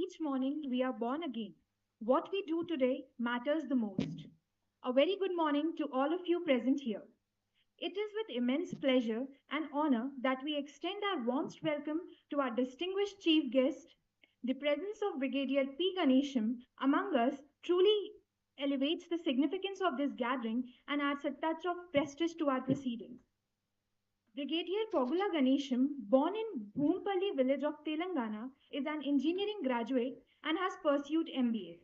each morning we are born again. What we do today matters the most. A very good morning to all of you present here. It is with immense pleasure and honor that we extend our warmest welcome to our distinguished chief guest. The presence of Brigadier P. Ganesham among us truly elevates the significance of this gathering and adds a touch of prestige to our proceedings. Brigadier Pogula Ganesham, born in Bhumpalli village of Telangana, is an engineering graduate and has pursued MBA.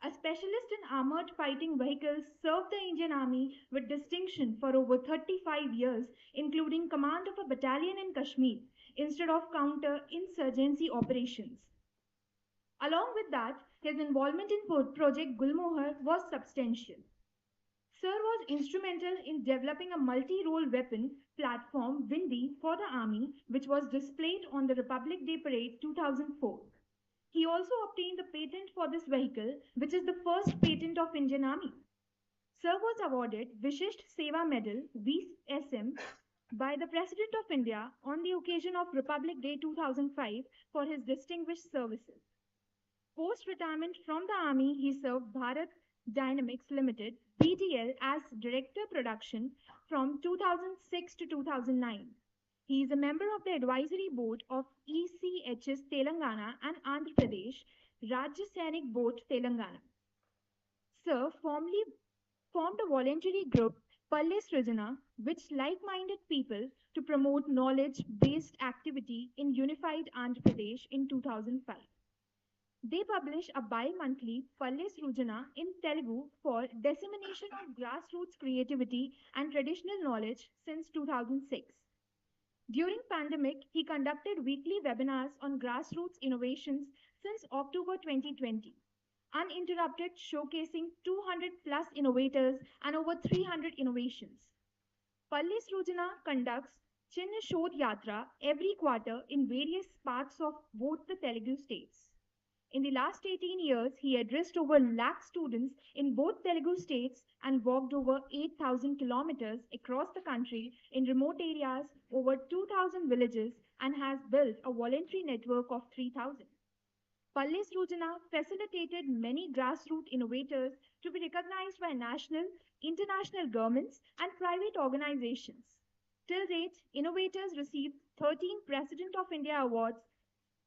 A specialist in armored fighting vehicles, served the Indian Army with distinction for over 35 years, including command of a battalion in Kashmir instead of counter-insurgency operations. Along with that, his involvement in Project Gulmohar was substantial. Sir was instrumental in developing a multi-role weapon platform Windy for the Army, which was displayed on the Republic Day Parade 2004. He also obtained the patent for this vehicle, which is the first patent of Indian Army. Sir was awarded Vishisht Seva Medal (VSM) by the President of India on the occasion of Republic Day 2005 for his distinguished services. Post retirement from the Army, he served Bharat Dynamics Limited (BDL) as Director Production from 2006 to 2009. He is a member of the advisory board of ECHS Telangana and Andhra Pradesh Rajya Sainik Board Telangana. Sir formerly formed a voluntary group, Palle Srijana, which like-minded people to promote knowledge-based activity in unified Andhra Pradesh in 2005. They publish a bi-monthly Palle Srujana in Telugu for dissemination of grassroots creativity and traditional knowledge since 2006. During pandemic, he conducted weekly webinars on grassroots innovations since October 2020, uninterrupted showcasing 200 plus innovators and over 300 innovations. Palle Srujana conducts Chinna Shodh Yatra every quarter in various parts of both the Telugu states. In the last 18 years, he addressed over lakh students in both Telugu states and walked over 8,000 kilometers across the country in remote areas, over 2,000 villages, and has built a voluntary network of 3,000. Palle Srujana facilitated many grassroots innovators to be recognized by national, international governments, and private organizations. Till date, innovators received 13 President of India awards,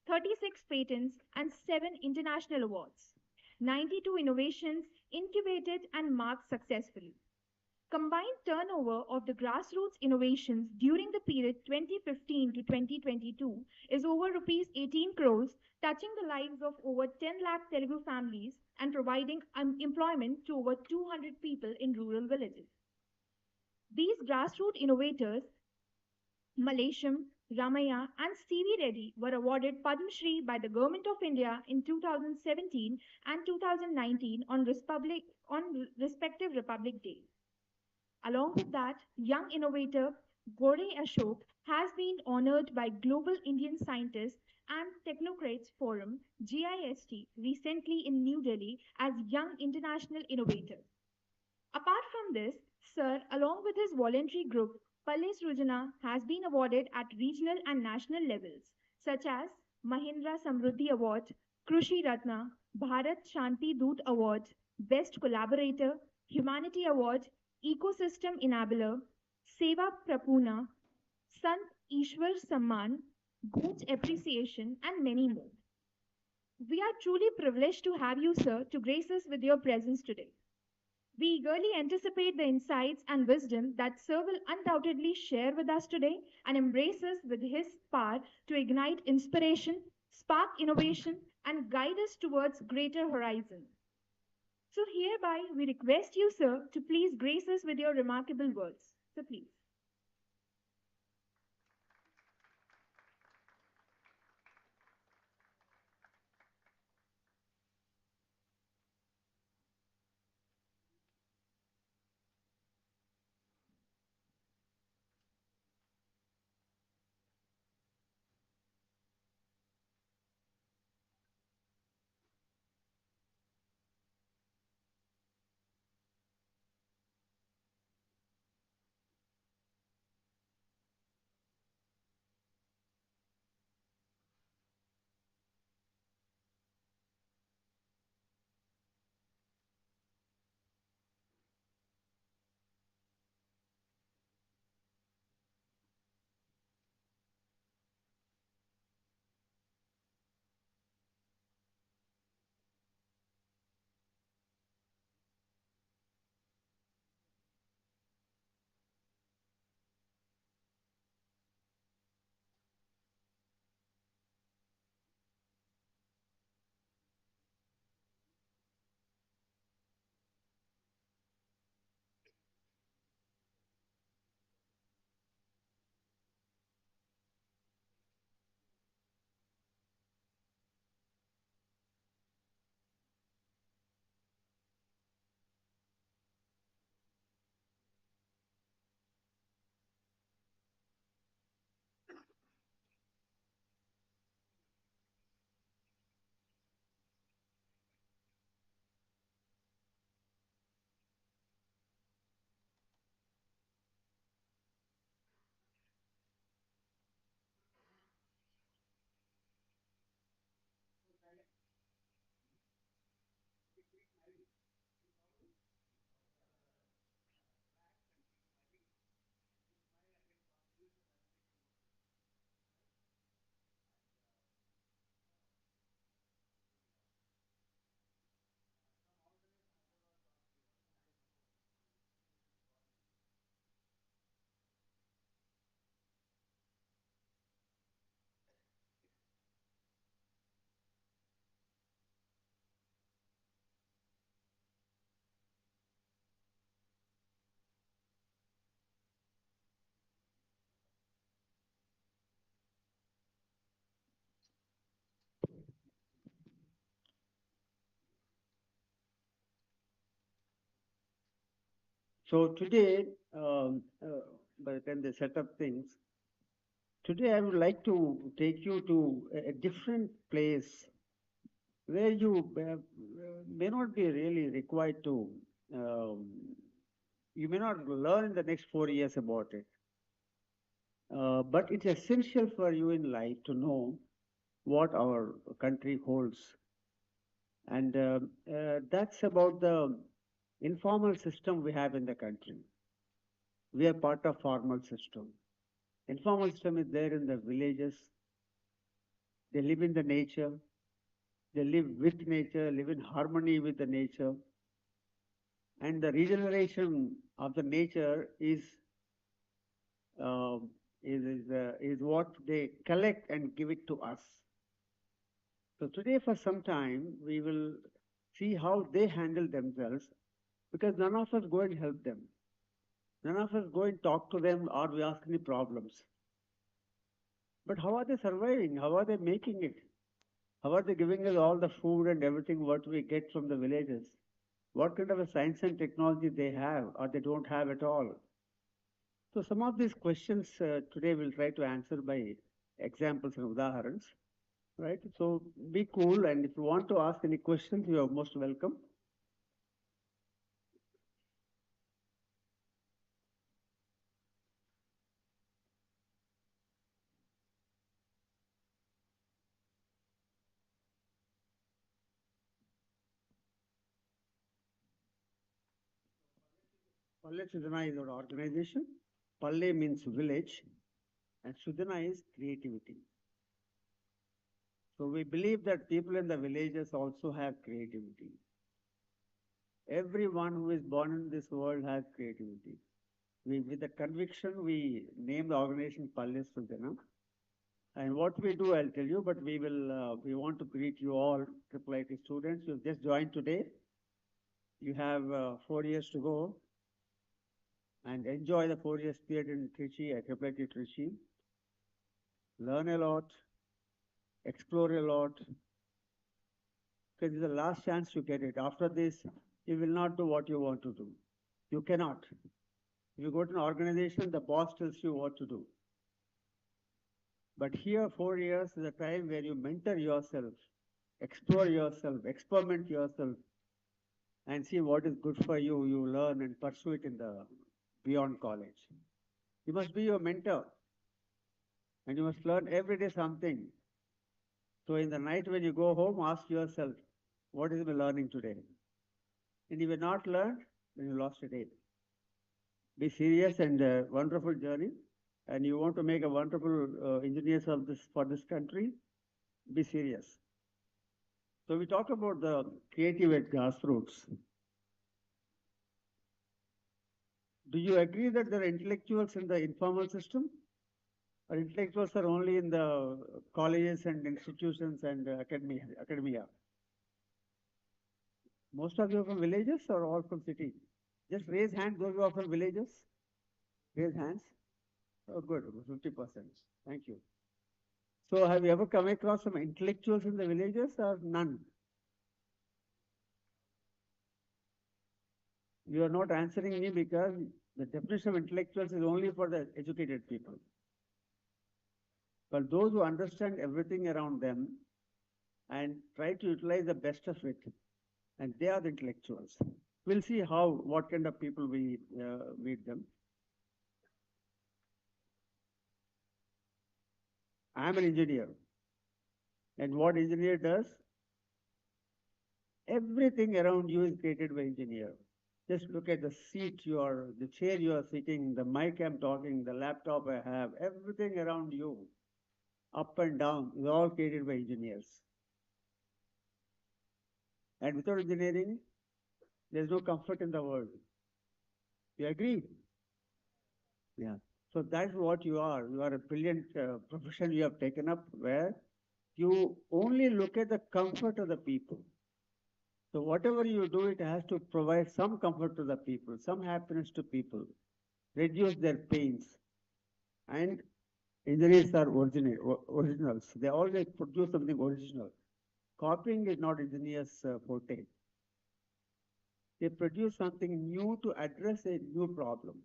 36 patents, and 7 international awards. 92 innovations incubated and marked successfully. Combined turnover of the grassroots innovations during the period 2015 to 2022 is over rupees 18 crores, touching the lives of over 10 lakh Telugu families and providing employment to over 200 people in rural villages. These grassroots innovators, Malaysian, Ramaya, and C.V. Reddy were awarded Padma Shri by the Government of India in 2017 and 2019 on respective Republic Days. Along with that, young innovator Gore Ashok has been honored by Global Indian Scientists and Technocrats Forum (GIST) recently in New Delhi as Young International Innovator. Apart from this, Sir, along with his voluntary group, Palle Srujana has been awarded at regional and national levels, such as Mahindra Samruddhi Award, Krushi Ratna, Bharat Shanti Doot Award, Best Collaborator, Humanity Award, Ecosystem Enabler, Seva Prapuna, Sant Ishwar Samman, Gooch Appreciation, and many more. We are truly privileged to have you, sir, to grace us with your presence today. We eagerly anticipate the insights and wisdom that Sir will undoubtedly share with us today and embrace us with his power to ignite inspiration, spark innovation, and guide us towards greater horizons. So hereby we request you, sir, to please grace us with your remarkable words. So please. So today, by the time they set up things, today I would like to take you to a different place where you may not be really required to, um, you may not learn in the next 4 years about it. But it's essential for you in life to know what our country holds. And that's about the informal system we have in the country. We are part of formal system. Informal system is there in the villages. They live in the nature. They live with nature, live in harmony with the nature. And the regeneration of the nature um is what they collect and give it to us. So today, for some time, we will see how they handle themselves because none of us go and help them. None of us go and talk to them or we ask any problems. But how are they surviving? How are they making it? How are they giving us all the food and everything what we get from the villages? What kind of a science and technology they have or they don't have at all? So some of these questions today we'll try to answer by examples and udaharans, right? So be cool and if you want to ask any questions, you are most welcome. Palle Sudana is our organization. Palle means village and Sudana is creativity. So we believe that people in the villages also have creativity. Everyone who is born in this world has creativity. With the conviction, we name the organization Palle Sudana. And what we do, I'll tell you, but we want to greet you all, IIIT students. You've just joined today. You have 4 years to go and enjoy the 4 years period in Trichy at IIIT Trichy. Learn a lot, explore a lot, because it's the last chance to get it. After this, you will not do what you want to do. You cannot. If you go to an organization, the boss tells you what to do. But here, 4 years is a time where you mentor yourself, explore yourself, experiment yourself, and see what is good for you. You learn and pursue it in the beyond college. You must be your mentor, and you must learn every day something. So in the night when you go home, ask yourself, what is my learning today? And if you have not learned, then you lost a day. Be serious and wonderful journey. And you want to make a wonderful engineers of this for this country, be serious. So we talk about the creative at grassroots. Do you agree that there are intellectuals in the informal system? Or intellectuals are only in the colleges and institutions and academia? Most of you are from villages or all from city? Just raise hands those who are from villages. Raise hands. Oh, good, 50%. Thank you. So have you ever come across some intellectuals in the villages or none? You are not answering me because the definition of intellectuals is only for the educated people. But those who understand everything around them and try to utilize the best of it, and they are the intellectuals. We'll see what kind of people we meet them. I am an engineer, and what engineer does, everything around you is created by engineer. Just look at the the chair you are sitting, the mic I'm talking, the laptop I have, everything around you, up and down, is all created by engineers. And without engineering, there's no comfort in the world. You agree? Yeah. So that's what you are. You are a brilliant profession you have taken up where you only look at the comfort of the people. So whatever you do, it has to provide some comfort to the people, some happiness to people, reduce their pains. And engineers are originals. They always produce something original. Copying is not engineers' forte. They produce something new to address a new problem.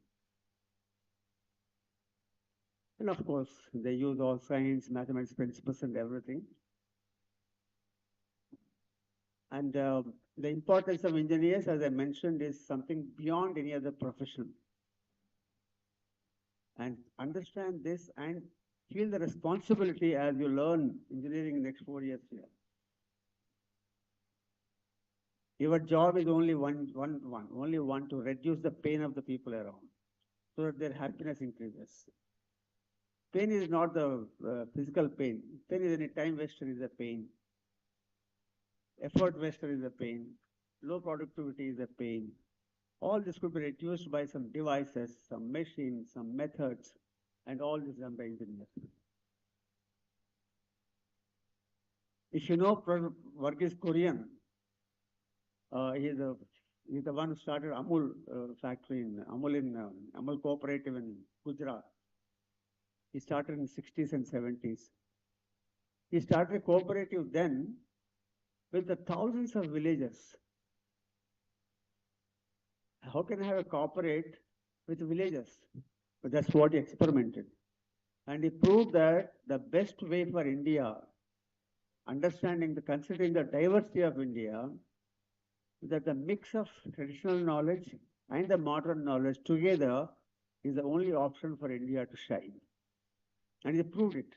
And of course, they use all science, mathematics principles and everything. And the importance of engineers, as I mentioned, is something beyond any other profession. And understand this and feel the responsibility as you learn engineering in the next 4 years here. Your job is only only one to reduce the pain of the people around so that their happiness increases. Pain is not the physical pain. Pain is any time waster is a pain. Effort waster is a pain. Low productivity is a pain. All this could be reduced by some devices, some machines, some methods, and all this done by engineers. If you know Varghese Korean, he's the one who started Amul factory in Amul Cooperative in Gujarat. He started in 60s and 70s. He started a cooperative then with the thousands of villagers. How can I have a corporate with villagers? But that's what he experimented. And he proved that the best way for India, considering the diversity of India, that the mix of traditional knowledge and the modern knowledge together is the only option for India to shine. And he proved it.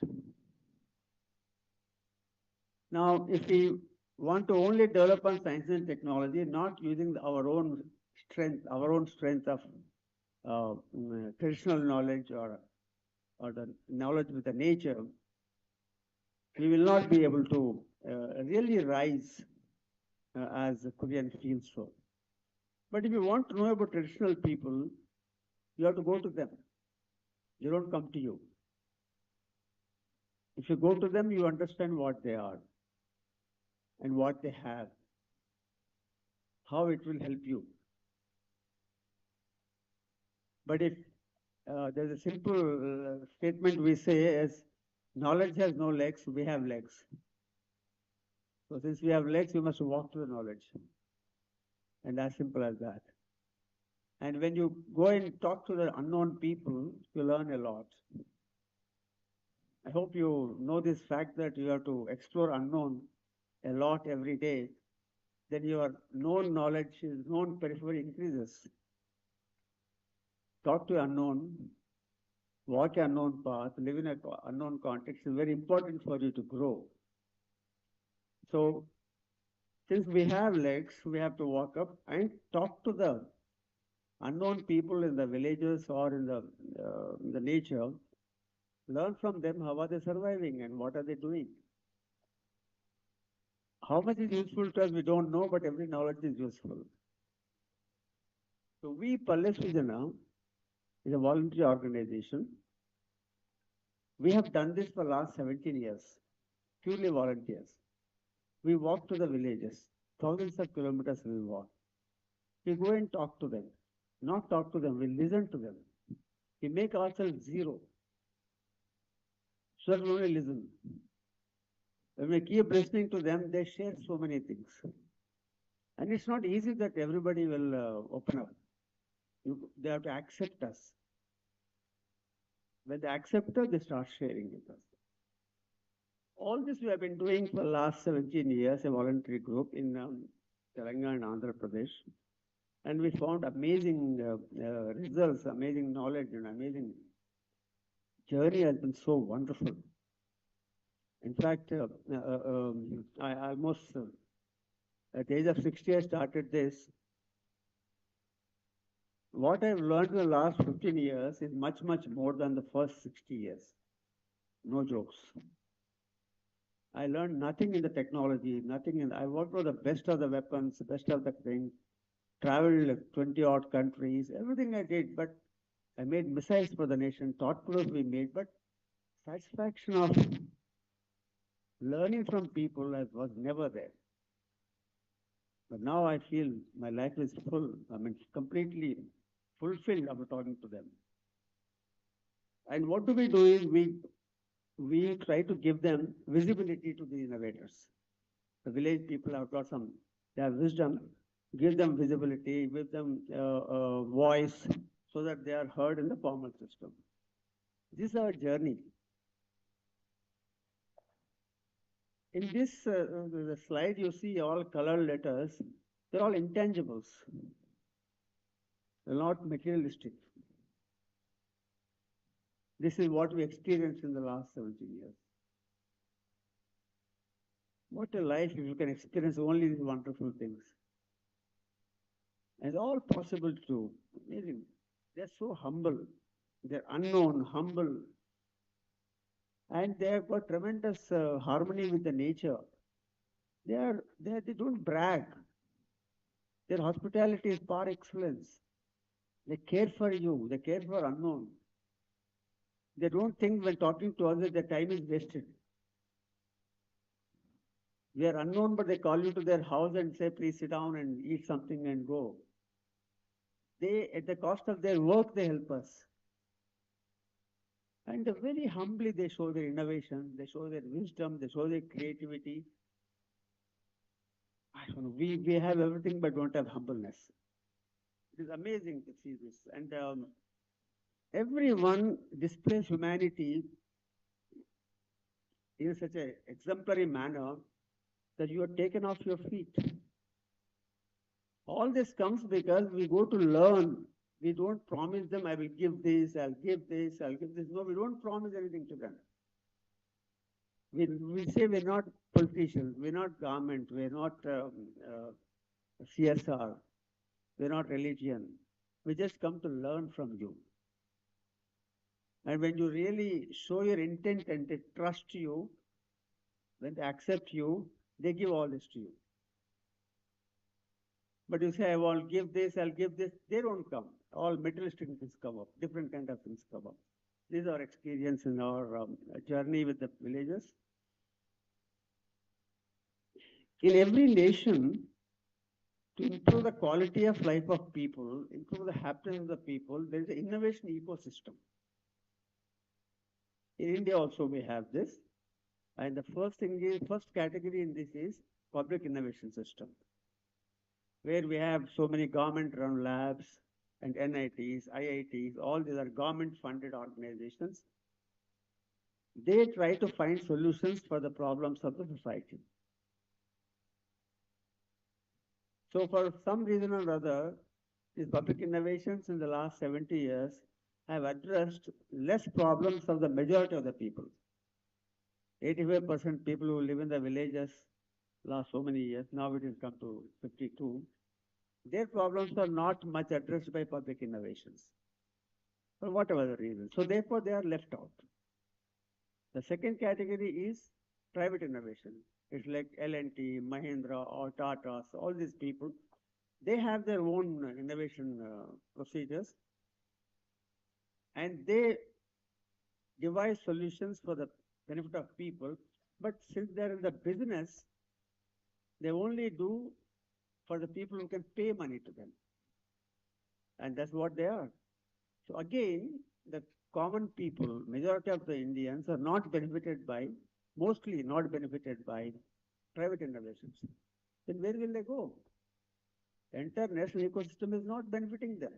Now, if we want to only develop on science and technology, not using our own strength of traditional knowledge or the knowledge with the nature, we will not be able to really rise as the Korean feels so. But if you want to know about traditional people, you have to go to them. They don't come to you. If you go to them, you understand what they are and what they have, how it will help you. But if there's a simple statement we say as knowledge has no legs, we have legs. So since we have legs, we must walk to the knowledge. And as simple as that. And when you go and talk to the unknown people, you learn a lot. I hope you know this fact that you have to explore unknown a lot every day. Then your known knowledge, known periphery increases. Talk to unknown, walk an unknown path, live in an unknown context is very important for you to grow. So, since we have legs, we have to walk up and talk to the unknown people in the villages or in the nature. Learn from them how are they surviving and what are they doing. How much is useful to us, we don't know, but every knowledge is useful. So we, Palles Vijana, is a voluntary organization. We have done this for the last 17 years, purely volunteers. We walk to the villages, thousands of kilometers we walk. We go and talk to them. Not talk to them, we listen to them. We make ourselves zero. So that we only listen. When we keep listening to them, they share so many things. And it's not easy that everybody will open up. They have to accept us. When they accept us, they start sharing with us. All this we have been doing for the last 17 years, a voluntary group in Telangana and Andhra Pradesh. And we found amazing results, amazing knowledge, and amazing journey has been so wonderful. In fact, I almost, at the age of 60, I started this. What I've learned in the last 15 years is much, much more than the first 60 years. No jokes. I learned nothing in the technology, I worked with the best of the weapons, the best of the things, traveled 20 odd countries, everything I did, but I made missiles for the nation, torpedoes we made, but satisfaction of learning from people was never there. But now I feel my life is full, completely fulfilled after talking to them. And what do we do is we try to give them visibility to the innovators. The village people have got they have wisdom, give them visibility, give them voice so that they are heard in the formal system. This is our journey. In this the slide, you see all color letters. They're all intangibles. They're not materialistic. This is what we experienced in the last 17 years. What a life if you can experience only these wonderful things. And it's all possible to do. Amazing. They're so humble. They're unknown, humble. And they have got tremendous harmony with the nature. They don't brag. Their hospitality is par excellence. They care for you. They care for unknown. They don't think when talking to others their time is wasted. We are unknown, but they call you to their house and say, please sit down and eat something and go. They, at the cost of their work, they help us. And very humbly they show their innovation, they show their wisdom, they show their creativity. I don't know, we have everything but don't have humbleness. It is amazing to see this. And everyone displays humanity in such an exemplary manner that you are taken off your feet. All this comes because we go to learn. We don't promise them, I will give this, I'll give this, I'll give this. No, we don't promise anything to them. We say we're not politicians, we're not government, we're not CSR, we're not religion. We just come to learn from you. And when you really show your intent and they trust you, when they accept you, they give all this to you. But you say, I will give this, I'll give this, they don't come. All materialistic things come up, different kind of things come up. This is our experience in our journey with the villages. In every nation, to improve the quality of life of people, improve the happiness of the people, there is an innovation ecosystem. In India also we have this. And the first category in this is public innovation system, where we have so many government-run labs and NITs, IITs, all these are government-funded organizations. They try to find solutions for the problems of the society. So for some reason or other, these public innovations in the last 70 years have addressed less problems of the majority of the people. 85% people who live in the villages last so many years, now it has come to 52. Their problems are not much addressed by public innovations, for whatever the reason. So therefore, they are left out. The second category is private innovation. It's like L&T, Mahindra, or Tata, so all these people, they have their own innovation procedures, and they devise solutions for the benefit of people. But since they're in the business, they only do for the people who can pay money to them. And that's what they are. So again, the common people, majority of the Indians are not benefited by, mostly not benefited by private innovations. Then where will they go? The entire national ecosystem is not benefiting them,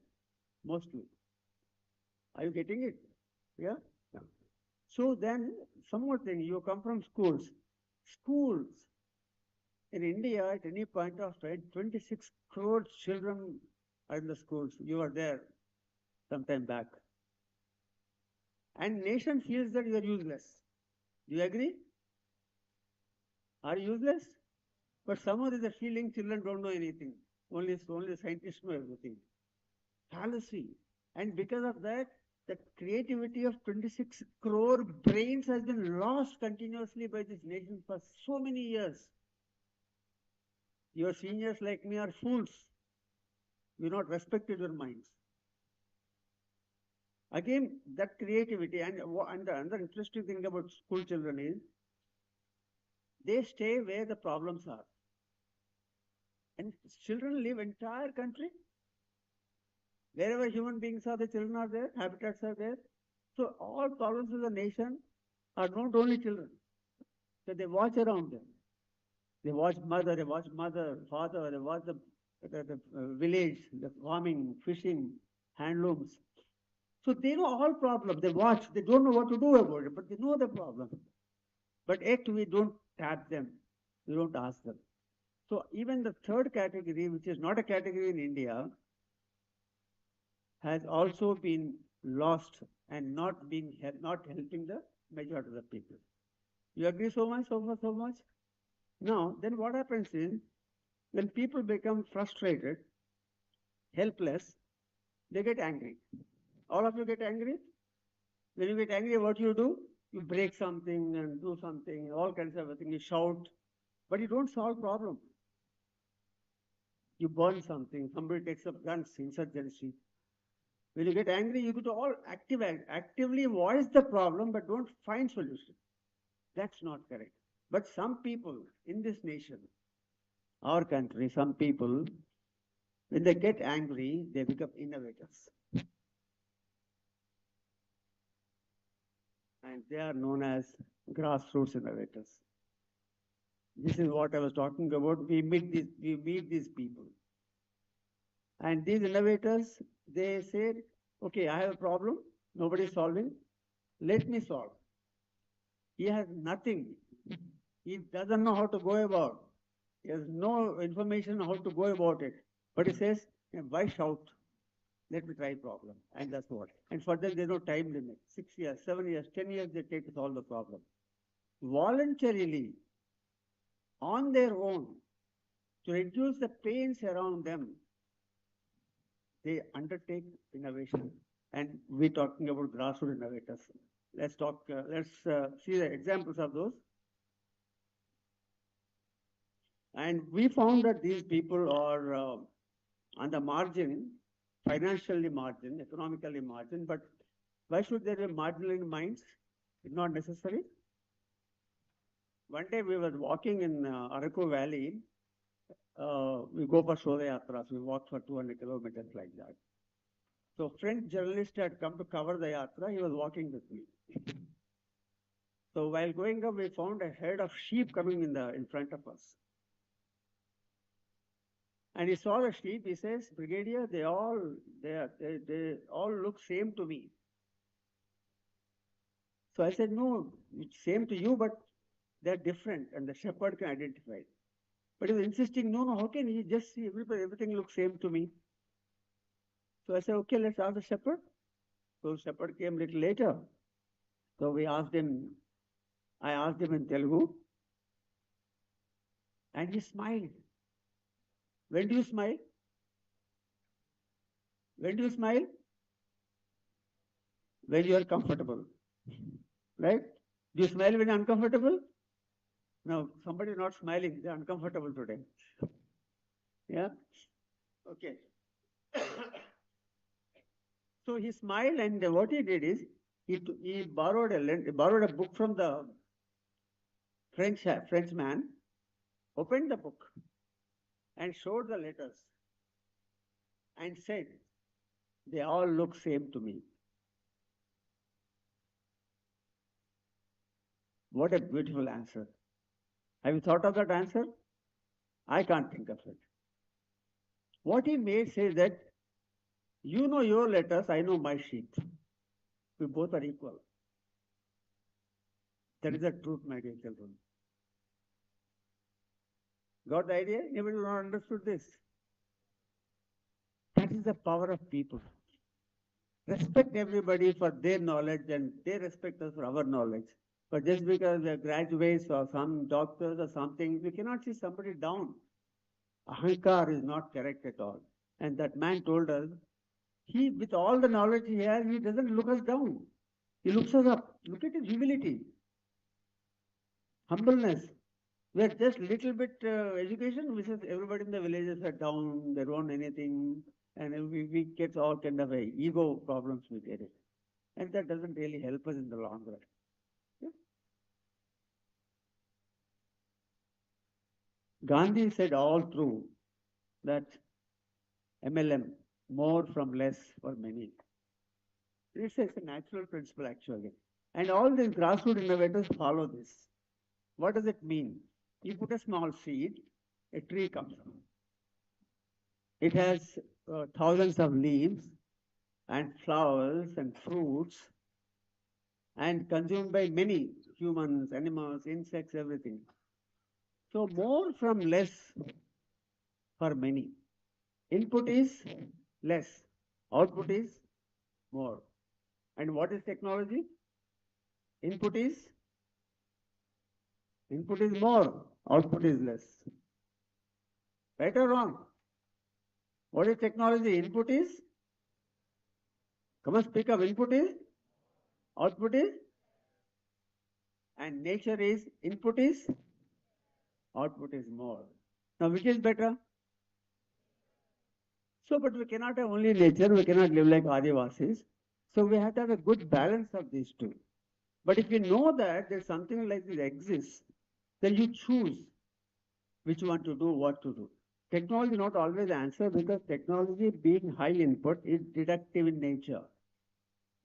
mostly. Are you getting it? Yeah? Yeah. So then, some more thing, you come from schools. Schools. In India, at any point of time, 26 crore children are in the schools. You were there some time back. And nation feels that you are useless. Do you agree? Are you useless? But somehow there is a feeling children don't know anything. Only scientists know everything. Fallacy. And because of that, the creativity of 26 crore brains has been lost continuously by this nation for so many years. Your seniors like me are fools. You not respected your minds. Again, that creativity, and the another interesting thing about school children is, they stay where the problems are. And children live entire country. Wherever human beings are, the children are there, habitats are there. So all problems of the nation are not only children. So they watch around them. They watch mother, father, they watch the village, the farming, fishing, handlooms. So they know all problems. They watch. They don't know what to do about it, but they know the problem. But yet we don't tap them. We don't ask them. So even the third category, which is not a category in India, has also been lost and not helping the majority of the people. You agree so much, so much, so much? Now, then what happens is when people become frustrated, helpless, they get angry. All of you get angry? When you get angry, what you do? You break something and do something, all kinds of things. You shout, but you don't solve problem. You burn something. Somebody takes up guns, insurgency. When you get angry, you do all actively voice the problem, but don't find solution. That's not correct. But some people in this nation, our country, some people, when they get angry, they become innovators. And they are known as grassroots innovators. This is what I was talking about. We meet these people. And these innovators, they say, okay, I have a problem, nobody is solving, let me solve. He has nothing. He doesn't know how to go about. He has no information how to go about it. But he says, why shout? Let me try problem. And that's what. And for them, there's no time limit. 6 years, 7 years, 10 years they take to solve the problem. Voluntarily, on their own, to reduce the pains around them, they undertake innovation. And we're talking about grassroots innovators. Let's see the examples of those. And we found that these people are on the margin, financially margin, economically margin, but why should there be marginal in minds? It's not necessary. One day we were walking in Araku Valley. We go for Shoda Yatras. We walk for 200 kilometers like that. So French journalist had come to cover the Yatra. He was walking with me. So while going up, we found a herd of sheep coming in front of us. And he saw the sheep. He says, Brigadier, they all look same to me. So I said, no, it's same to you, but they're different, and the shepherd can identify. But he was insisting, no, how can he just see everything looks same to me? So I said, okay, let's ask the shepherd. So the shepherd came a little later. So I asked him in Telugu, and he smiled. When do you smile? When do you smile? When you are comfortable. Right? Do you smile when you're uncomfortable? No, somebody not smiling, they're uncomfortable today. Yeah? Okay. So he smiled, and what he did is, he borrowed a book from the Frenchman, opened the book, and showed the letters, and said, they all look same to me. What a beautiful answer. Have you thought of that answer? I can't think of it. What he made says that, you know your letters, I know my sheep. We both are equal. That is the truth, my dear children. Got the idea? Anybody who not understood this? That is the power of people. Respect everybody for their knowledge, and they respect us for our knowledge. But just because they're graduates or some doctors or something, we cannot see somebody down. Ahankar is not correct at all. And that man told us, with all the knowledge he has, he doesn't look us down. He looks us up. Look at his humility, humbleness. We are just little bit education, which is everybody in the villages are down, they don't know anything, and we get all kind of ego problems we get it. And that doesn't really help us in the long run. Yeah? Gandhi said all through that MLM, more from less for many. It's a natural principle actually. And all these grassroots innovators follow this. What does it mean? You put a small seed, a tree comes up. It has thousands of leaves and flowers and fruits and consumed by many humans, animals, insects, everything. So more from less for many. Input is less, output is more. And what is technology? Input is input is more, output is less. Right or wrong? What is technology? Input is, come on, speak up. Input is, output is, and nature is, input is, output is more. Now, which is better? So, but we cannot have only nature, we cannot live like Adivasis. So, we have to have a good balance of these two. But if you know that there's something like this exists, then you choose which one to do, what to do. Technology not always answer because technology being high input is deductive in nature.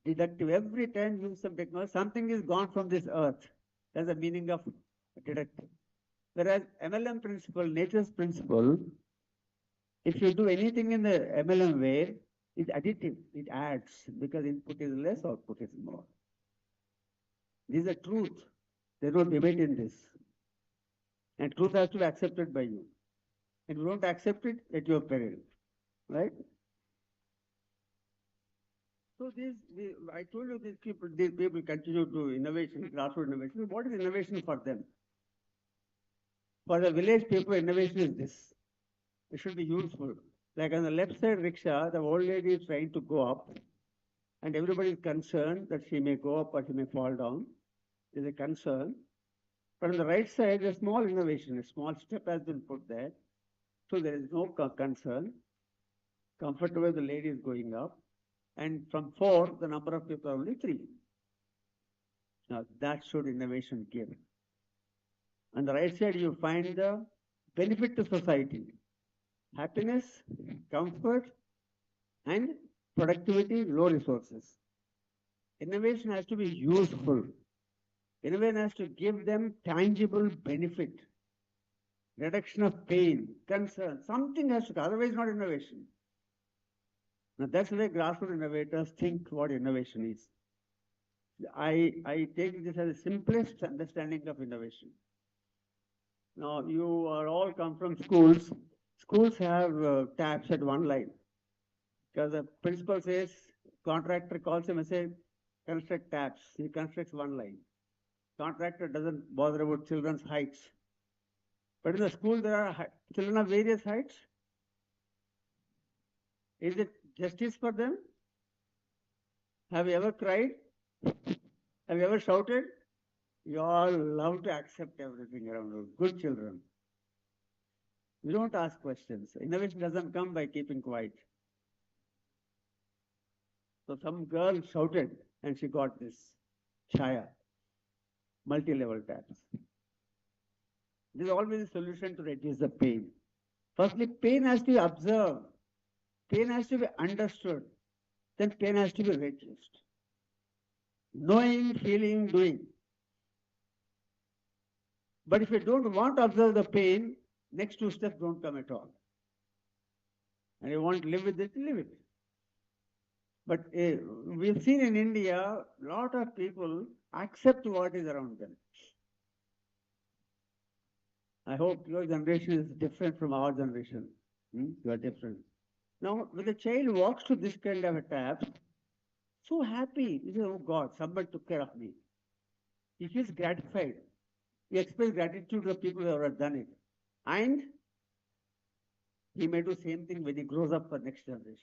Deductive. Every time you use some technology, something is gone from this earth. That's the meaning of deductive. Whereas MLM principle, nature's principle, if you do anything in the MLM way, it's additive. It adds because input is less, output is more. This is the truth. There's no debate in this. And truth has to be accepted by you. And if you don't accept it, at your peril. Right? So I told you these people continue to innovation, grassroots innovation. What is innovation for them? For the village people, innovation is this. It should be useful. Like on the left side rickshaw, the old lady is trying to go up, and everybody is concerned that she may go up or she may fall down. There's a concern. But on the right side, a small innovation, a small step has been put there. So there is no concern. Comfortable, the lady is going up. And from 4, the number of people are only 3. Now, that should innovation give. On the right side, you find the benefit to society, happiness, comfort, and productivity, low resources. Innovation has to be useful. Innovation has to give them tangible benefit, reduction of pain, concern. Something has to, otherwise not innovation. Now that's the way grassroots innovators think what innovation is. I take this as the simplest understanding of innovation. Now you are all come from schools. Schools have taps at one line. Because the principal says, contractor calls him and says, construct taps. He constructs one line. Contractor doesn't bother about children's heights. But in the school, there are children of various heights. Is it justice for them? Have you ever cried? Have you ever shouted? You all love to accept everything around you. Good children. You don't ask questions. Innovation doesn't come by keeping quiet. So some girl shouted and she got this chaya, multi-level taps. This is always a solution to reduce the pain. Firstly, pain has to be observed. Pain has to be understood. Then pain has to be reduced. Knowing, feeling, doing. But if you don't want to observe the pain, next 2 steps don't come at all. And you want to live with it, live it. But we've seen in India, a lot of people accept what is around them. I hope your generation is different from our generation. You are different. Now, when the child walks to this kind of a tap, so happy. He says, oh God, somebody took care of me. He feels gratified. He expresses gratitude to the people who have done it. And he may do same thing when he grows up for next generation.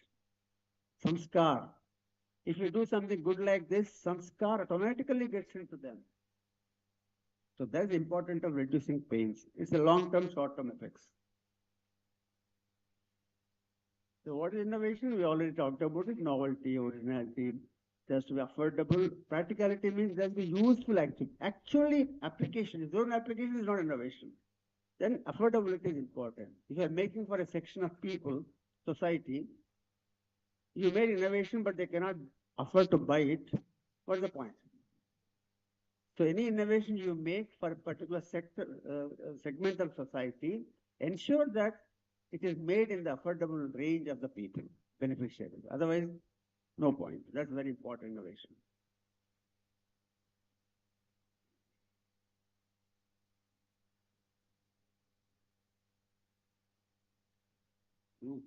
Samskar. If you do something good like this, samskar automatically gets into them. So that's important of reducing pains. It's a long-term, short-term effects. So what is innovation? We already talked about it. Novelty, originality, it has to be affordable. Practicality means there has to be useful activity. Actually, application. If own application is not innovation. Then affordability is important. If you are making for a section of people, society, you made innovation, but they cannot afford to buy it. What's the point? So any innovation you make for a particular sector, segment of society, ensure that it is made in the affordable range of the people, beneficiaries. Otherwise, no point. That's very important innovation. Mm.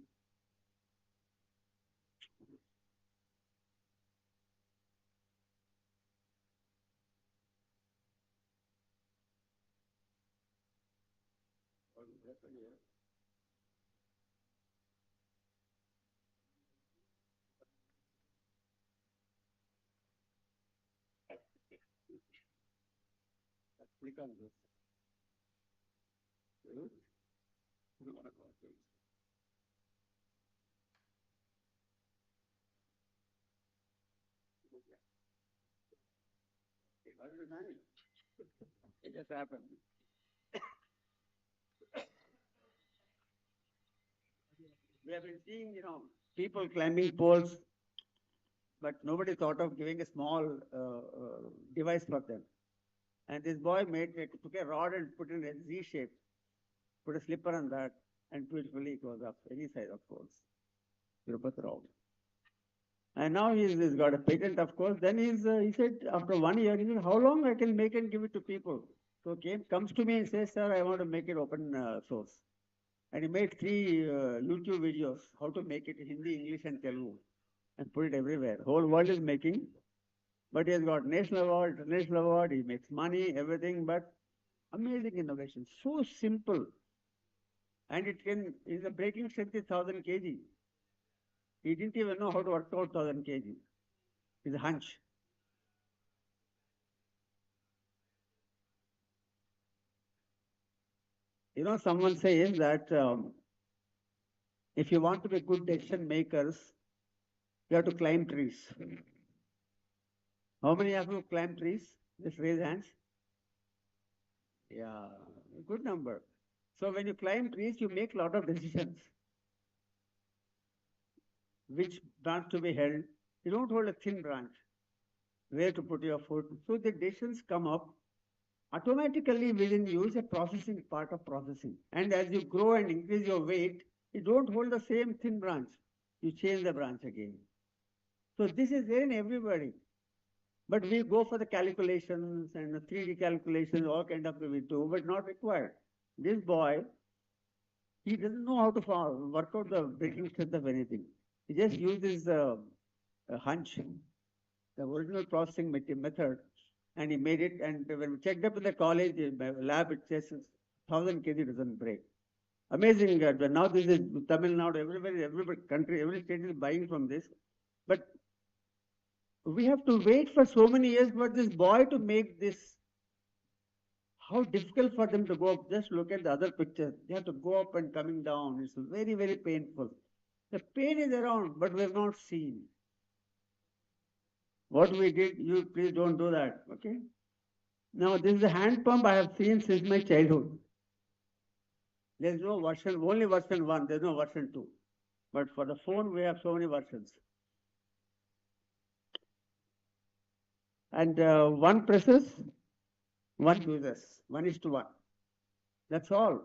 Click on this. Mm. It just happened. We have been seeing, people climbing poles, but nobody thought of giving a small device for them. And this boy took a rod and put it in a Z shape, put a slipper on that, and beautifully it was up any size, of course. Tirupati Rao. And now he's got a patent, of course. Then he said, after 1 year, he said, how long I can make and give it to people? So comes to me and says, sir, I want to make it open source. And he made 3 YouTube videos, how to make it in Hindi, English, and Telugu, and put it everywhere. Whole world is making, but he has got national award, international award, he makes money, everything, but amazing innovation. So simple. And the breaking strength is 1000 kg. He didn't even know how to work out 1000 kg. It's a hunch. Someone says that if you want to be good decision makers, you have to climb trees. How many of you climb trees? Just raise hands. Yeah, good number. So when you climb trees, you make a lot of decisions. Which branch to be held? You don't hold a thin branch. Where to put your foot? So the decisions come up automatically within you is a processing part of processing. And as you grow and increase your weight, you don't hold the same thin branch. You change the branch again. So this is there in everybody. But we go for the calculations and the 3D calculations, all kind of we do, but not required. This boy, he doesn't know how to work out the breaking strength of anything. He just uses a hunch, the original processing method, and he made it. And when we checked up in the college lab, it says 1000 kg doesn't break. Amazing. Now this is Tamil Nadu, every country, every state is buying from this. But we have to wait for so many years for this boy to make this. How difficult for them to go up. Just look at the other picture. They have to go up and coming down. It's very, very painful. The pain is around, but we have not seen. What we did, you please don't do that. Okay? Now, this is a hand pump I have seen since my childhood. There's no version, only version 1. There's no version 2. But for the phone, we have so many versions. And one presses, one uses. 1:1. That's all.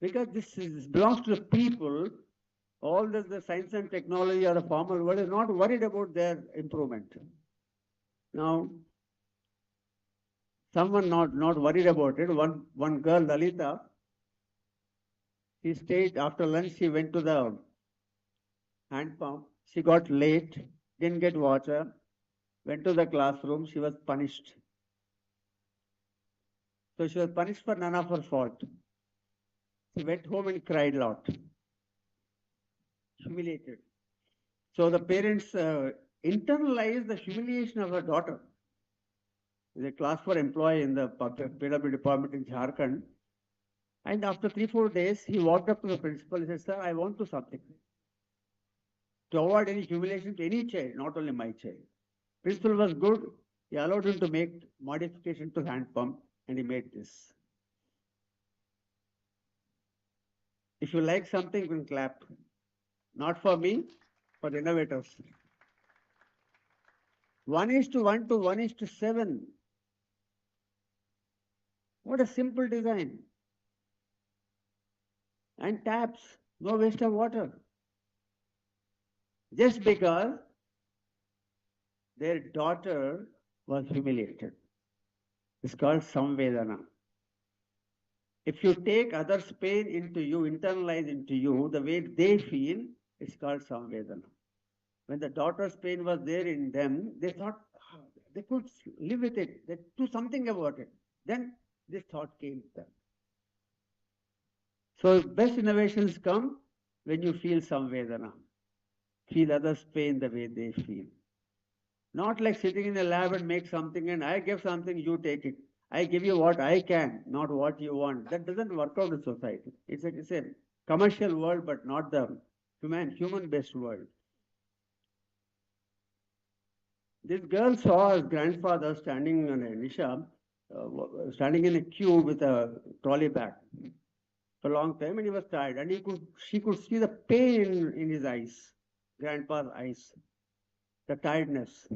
Because this belongs to the people. All the science and technology or the formal world is not worried about their improvement. Now, someone not worried about it. One girl, Lalita, she stayed after lunch. She went to the hand pump. She got late, didn't get water, went to the classroom. She was punished. So she was punished for none of her fault. She went home and cried a lot, humiliated. So the parents internalized the humiliation of her daughter. Is a class 4 employee in the PW department in Jharkhand. And after 3-4 days, he walked up to the principal and said, sir, I want to something. To avoid any humiliation to any child, not only my child. Principal was good. He allowed him to make modification to hand pump, and he made this. If you like something, you can clap. Not for me, for the innovators. 1:1 to 1:7. What a simple design. And taps. No waste of water. Just because their daughter was humiliated. It's called samvedana. If you take others' pain into you, internalize into you, the way they feel, it's called samvedana. When the daughter's pain was there in them, they thought "Ah, they could live with it, they do something about it. Then this thought came to them. So best innovations come when you feel samvedana, feel others' pain the way they feel. Not like sitting in a lab and make something and I give something, you take it. I give you what I can, not what you want. That doesn't work out in society. It's a commercial world, but not the human-based world. This girl saw her grandfather standing on a nisha, standing in a queue with a trolley bag for a long time, and he was tired, and she could see the pain in his eyes, grandpa's eyes, the tiredness.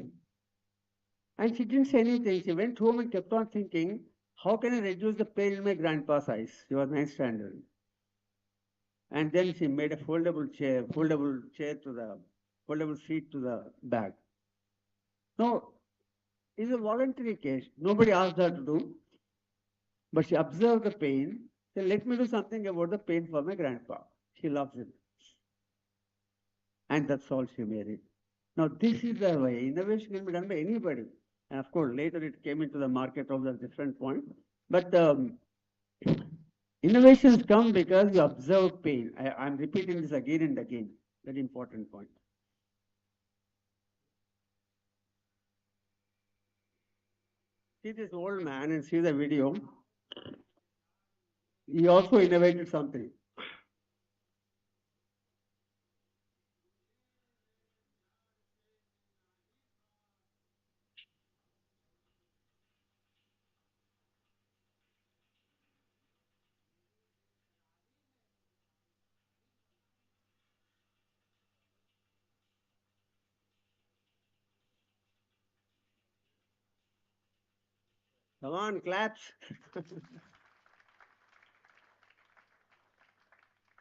And she didn't say anything. She went home and kept on thinking, how can I reduce the pain in my grandpa's eyes? She was ninth standard. And then she made a foldable seat to the bag. No, it's a voluntary case. Nobody asked her to do, but she observed the pain. Said, let me do something about the pain for my grandpa. She loves him. And that's all she made it. Now, this is the way innovation can be done by anybody. And of course, later it came into the market of the different point. But innovations come because you observe pain. I'm repeating this again and again. Very important point. See this old man and see the video. He also innovated something. Come on, claps.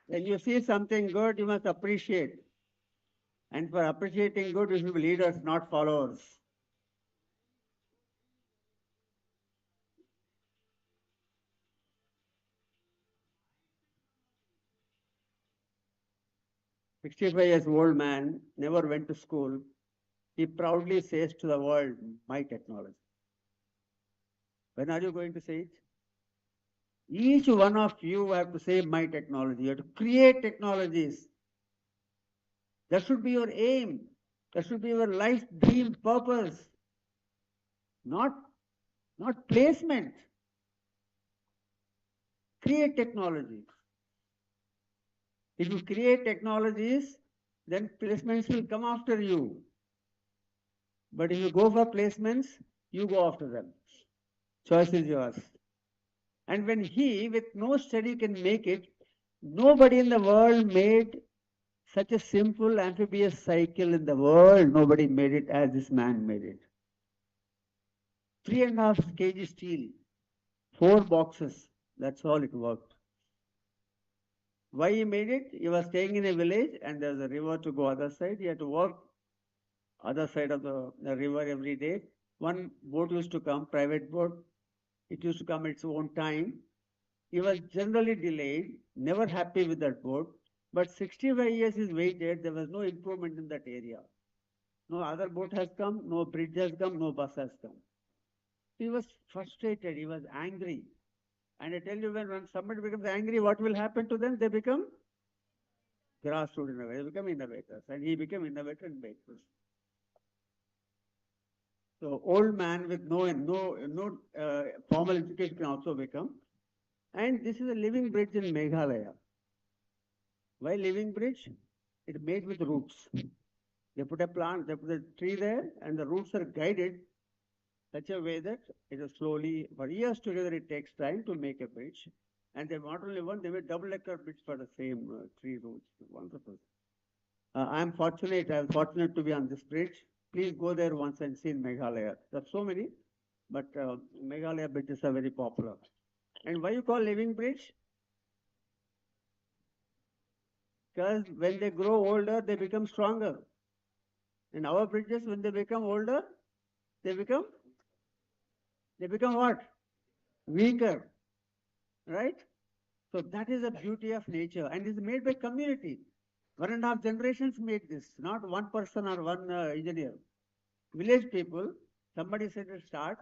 When you see something good, you must appreciate. And for appreciating good, you should be leaders, not followers. 65 years old man, never went to school. He proudly says to the world, my technology. When are you going to say it? Each one of you have to say my technology. You have to create technologies. That should be your aim. That should be your life dream purpose. Not, not placement. Create technologies. If you create technologies, then placements will come after you. But if you go for placements, you go after them. Choice is yours. And when he, with no study, can make it, nobody in the world made such a simple amphibious cycle in the world. Nobody made it as this man made it. 3.5 kg steel, 4 boxes. That's all it worked. Why he made it? He was staying in a village and there's a river to go other side. He had to walk other side of the river every day. One boat used to come, private boat. It used to come at its own time. He was generally delayed, never happy with that boat. But 65 years is waited, there was no improvement in that area. No other boat has come, no bridge has come, no bus has come. He was frustrated, he was angry. And I tell you, when somebody becomes angry, what will happen to them? They become grassroots innovators, they become innovators. And he became innovator in vehicles. So old man with no formal education can also become. And this is a living bridge in Meghalaya. Why living bridge? It's made with roots. They put a plant, they put a tree there, and the roots are guided such a way that it is slowly, for years together, it takes time to make a bridge. And they not only one, they made double-decker bridge for the same tree roots. Wonderful. I'm fortunate to be on this bridge. Please go there once and see in Meghalaya. There are so many, but Meghalaya bridges are very popular. And why you call living bridge? Because when they grow older, they become stronger. And our bridges, when they become older, they become they become what? Weaker, right? So that is the beauty of nature, and it's made by community. 1.5 generations made this, not one person or one engineer. Village people, somebody said to start,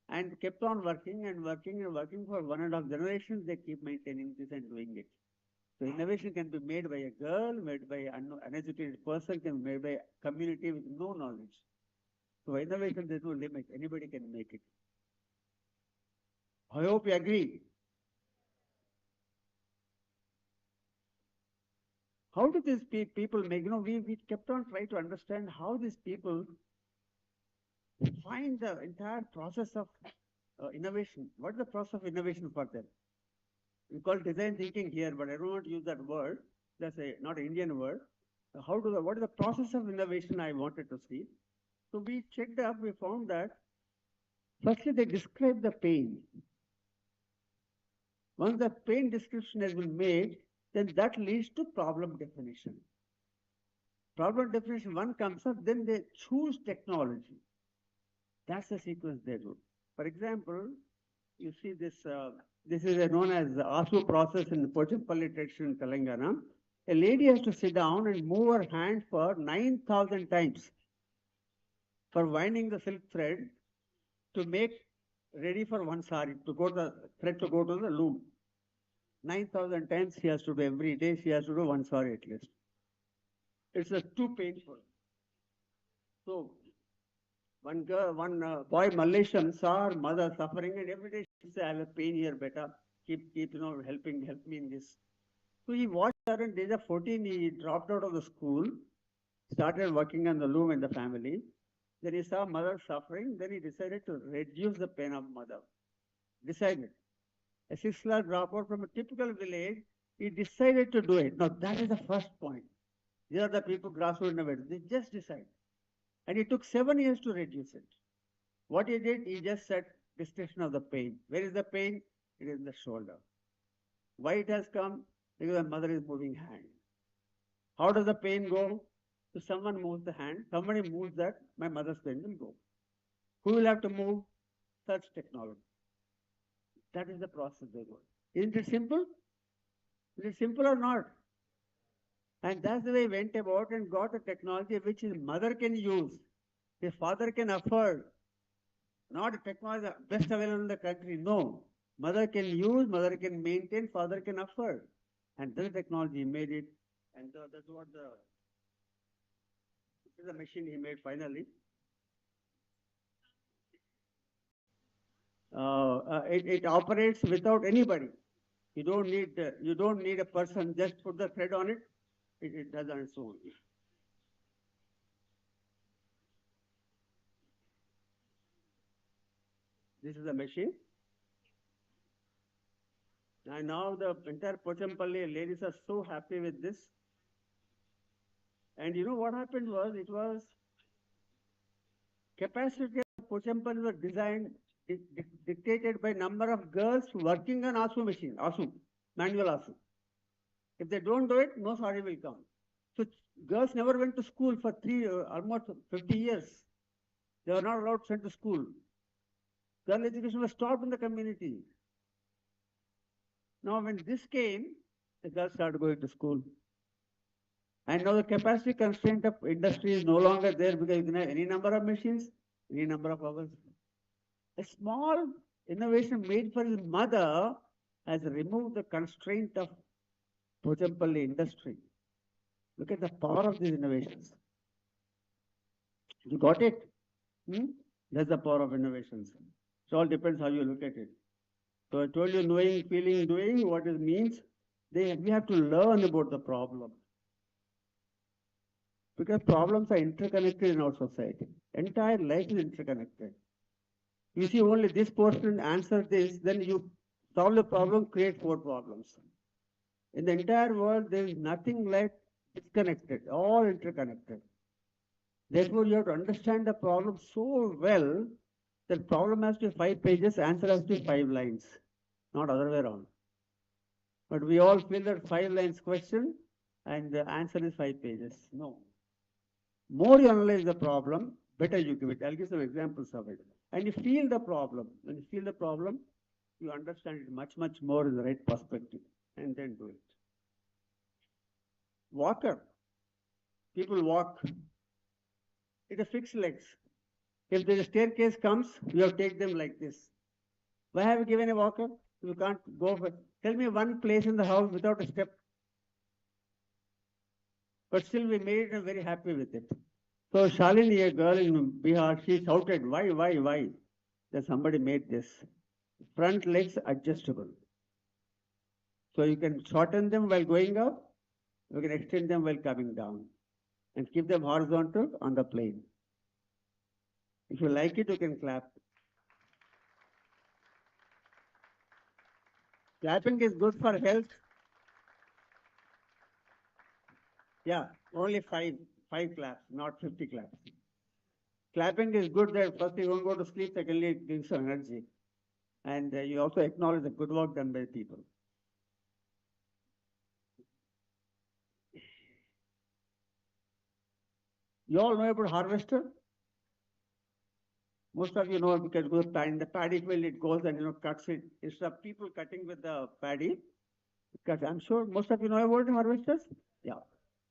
and kept on working and working and working for 1.5 generations. They keep maintaining this and doing it. So innovation can be made by a girl, made by an uneducated person, can be made by a community with no knowledge. So innovation, there's no limit. Anybody can make it. I hope you agree. How do these people make, we kept on trying to understand how these people find the entire process of innovation. What is the process of innovation for them? We call design thinking here, but I don't want to use that word. That's a not an Indian word. What is the process of innovation I wanted to see? So we checked up, we found that firstly they describe the pain. Once the pain description has been made, then that leads to problem definition. Problem definition one comes up, then they choose technology. That's the sequence they do. For example, you see this is known as the ASU process in Pochampalli tradition in Telangana. A lady has to sit down and move her hand for 9,000 times for winding the silk thread to make ready for one sari, to go to the thread to go to the loom. 9,000 times she has to do every day, she has to do one sari at least. It's too painful. So one boy Malaysian saw her mother suffering, and every day she said, I have a pain here, better keep help me in this. So he watched her, and age of 14 he dropped out of the school, started working on the loom in the family. Then he saw mother suffering, then he decided to reduce the pain of mother. Decided. A 6 lakh dropout from a typical village, he decided to do it. Now that is the first point. These are the people grassroots innovators. They just decide. And it took 7 years to reduce it. What he did, he just said description of the pain. Where is the pain? It is in the shoulder. Why it has come? Because the mother is moving hand. How does the pain go? So someone moves the hand, somebody moves that, my mother's pain will go. Who will have to move? Such technology. That is the process they go. Isn't it simple? Is it simple or not? And that's the way he went about and got a technology which his mother can use, his father can afford. Not a technology best available in the country. No. Mother can use, mother can maintain, father can afford. And this technology made it. And that's what this is the machine he made finally. It operates without anybody. You don't need a person. Just put the thread on it. It does on its own. This is the machine. And now the entire Pochampalli ladies are so happy with this. And you know what happened was, it was capacity of Pochampalli was designed, dictated by number of girls working on ASU machine, ASU, manual ASU. If they don't do it, no sari will come. So girls never went to school for almost 50 years. They were not allowed to send to school. Girl education was stopped in the community. Now when this came, the girls started going to school. And now the capacity constraint of industry is no longer there because you can have any number of machines, any number of hours. A small innovation made for his mother has removed the constraint of Pochampalli industry. Look at the power of these innovations. You got it? That's the power of innovations. It all depends how you look at it. So I told you knowing, feeling, doing, what it means. We have to learn about the problem. Because problems are interconnected in our society. Entire life is interconnected. You see only this portion, answer this, then you solve the problem, create 4 problems. In the entire world, there is nothing like disconnected, all interconnected. Therefore, you have to understand the problem so well that problem has to be 5 pages, answer has to be 5 lines, not other way around. But we all fill that 5 lines question And the answer is 5 pages. No. More you analyze the problem, better you give it. I'll give some examples of it. And you feel the problem. When you feel the problem, you understand it much, much more in the right perspective. And then do it. Walker. People walk. It is fixed legs. If the staircase comes, you have to take them like this. Why have you given a walker? You can't go for. Tell me one place in the house without a step. But still we made them very happy with it. So Shalini, a girl in Bihar, she shouted, why? That somebody made this. Front legs adjustable. So you can shorten them while going up, you can extend them while coming down, and keep them horizontal on the plane. If you like it, you can clap. Clapping is good for health. Yeah, only five claps, not 50 claps. Clapping is good that first you won't go to sleep, secondly it gives you energy. And you also acknowledge the good work done by people. You all know about harvester? Most of you know because in the paddy field it goes and cuts it. Instead of people cutting with the paddy, because I'm sure most of you know about harvesters. Yeah.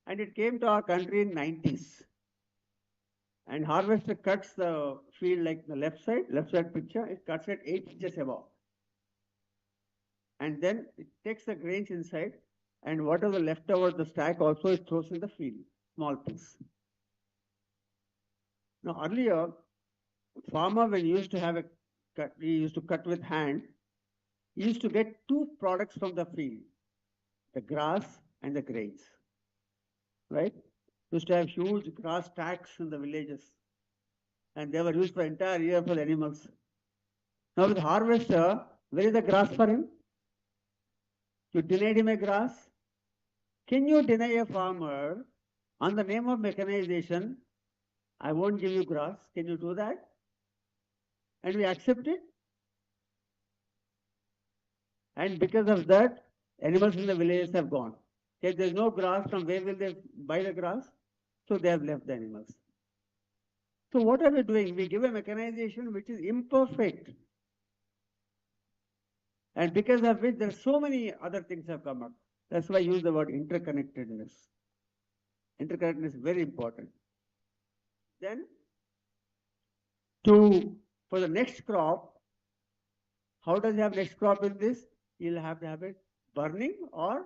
And it came to our country in 90s. And harvester cuts the field like the left side picture, it cuts it 8 inches above. And then it takes the grains inside, and whatever left over the stack also it throws in the field, small piece. Now earlier, farmer when he used to have a cut, he used to cut with hand, he used to get two products from the field, the grass and the grains. Right? Used to have huge grass stacks in the villages. And they were used for entire year for the animals. Now with harvester, where is the grass for him? You denied him a grass. Can you deny a farmer on the name of mechanization? I won't give you grass. Can you do that? And we accept it. And because of that, animals in the villages have gone. If there's no grass, from where will they buy the grass? So they have left the animals. So what are we doing? We give a mechanization which is imperfect. And because of which there are so many other things have come up. That's why I use the word interconnectedness. Interconnectedness is very important. Then for the next crop, how does he have next crop in this? He'll have to have it burning or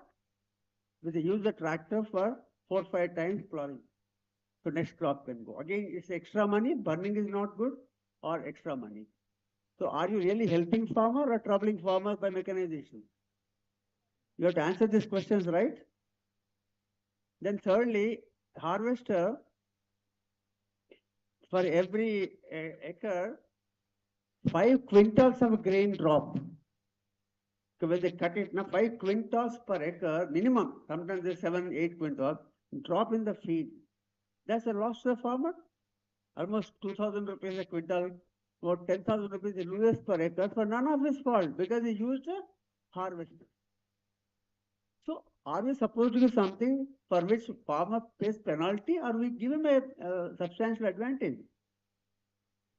with the use the tractor for 4 or 5 times plowing. So next crop can go. Again, it's extra money. Burning is not good or extra money. So are you really helping farmer or troubling farmer by mechanization? You have to answer these questions, right? Then thirdly, harvester for every acre, 5 quintals of grain drop. So when they cut it, now 5 quintals per acre minimum, sometimes there's 7, 8 quintals, drop in the feed. That's a loss to the farmer. Almost 2,000 rupees a quintal, about 10,000 rupees he loses per acre for none of his fault because he used a harvester. So are we supposed to do something for which farmer pays penalty or we give him a substantial advantage?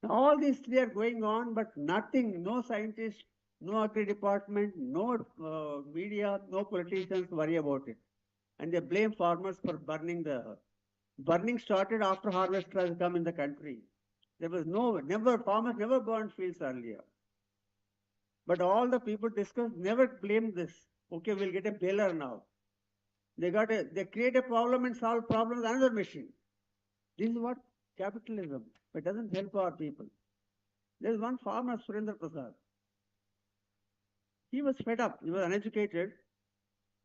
Now, all these three are going on, but nothing, no scientist, no agri department, no media, no politicians worry about it. And they blame farmers for burning the. Burning started after harvester has come in the country. There was farmers never burned fields earlier. But all the people discussed never blamed this. Okay, we'll get a baler now. They create a problem and solve problem with another machine. This is what capitalism. It doesn't help our people. There's one farmer, Surendra Prasad. He was fed up. He was uneducated.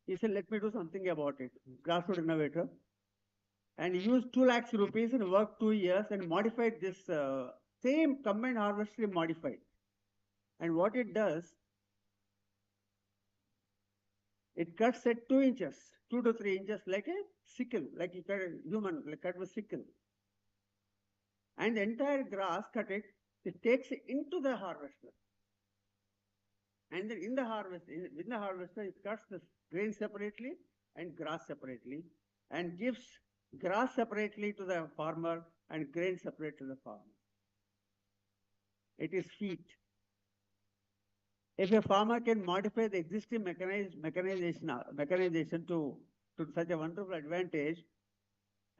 He said, let me do something about it. Grassroots innovator. And he used 2 lakhs rupees and worked 2 years and modified this same combined harvester modified. And what it does, it cuts at 2 inches, 2 to 3 inches, like a sickle, like you cut a human, like cut with sickle. And the entire grass cut it takes it into the harvester. And then within the harvester, it cuts the grain separately and grass separately, and gives grass separately to the farmer and grain separate to the farmer. It is feet. If a farmer can modify the existing mechanization to such a wonderful advantage,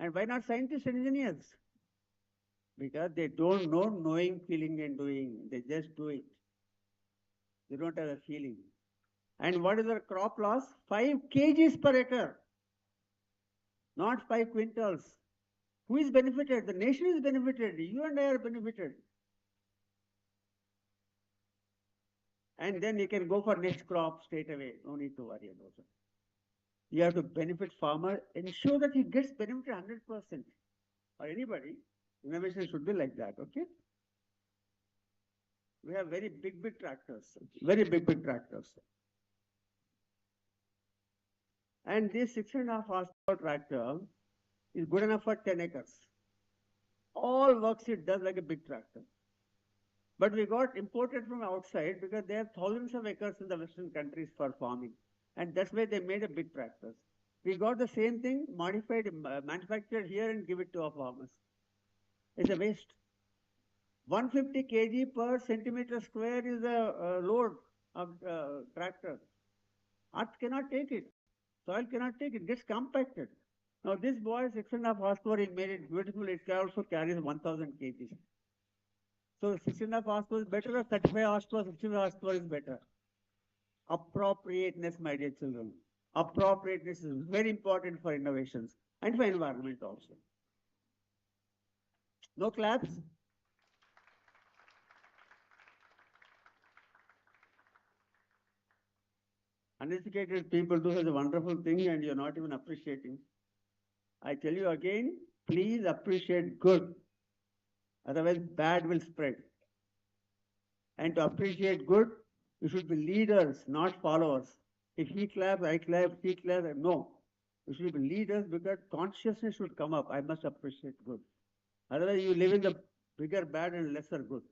and why not scientists and engineers? Because they don't know knowing, feeling, and doing. They just do it. They don't have a feeling. And what is the crop loss? 5 kgs per acre, not 5 quintals. Who is benefited? The nation is benefited. You and I are benefited. And then you can go for next crop straight away. No need to worry about it. You have to benefit farmer, ensure that he gets benefit 100%. Or anybody, innovation should be like that, okay? We have very big tractors, very big tractors. And this 6.5 horsepower tractor is good enough for 10 acres. All works it does like a big tractor. But we got imported from outside because they have thousands of acres in the Western countries for farming. And that's why they made a big tractors. We got the same thing modified, manufactured here and give it to our farmers. It's a waste. 150 kg per centimeter square is a load of tractor. Earth cannot take it. Soil cannot take it. It gets compacted. Now this boy, 6.5 horsepower, he made it beautiful. It also carries 1,000 kg. So 6.5 horsepower is better or 35 horsepower, 65 horsepower is better. Appropriateness, my dear children. Appropriateness is very important for innovations and for environment also. No claps? Uneducated people do such a wonderful thing and you're not even appreciating. I tell you again, please appreciate good. Otherwise, bad will spread. And to appreciate good, you should be leaders, not followers. If he claps, I clap, he claps, no. You should be leaders because consciousness should come up. I must appreciate good. Otherwise, you live in the bigger bad and lesser good.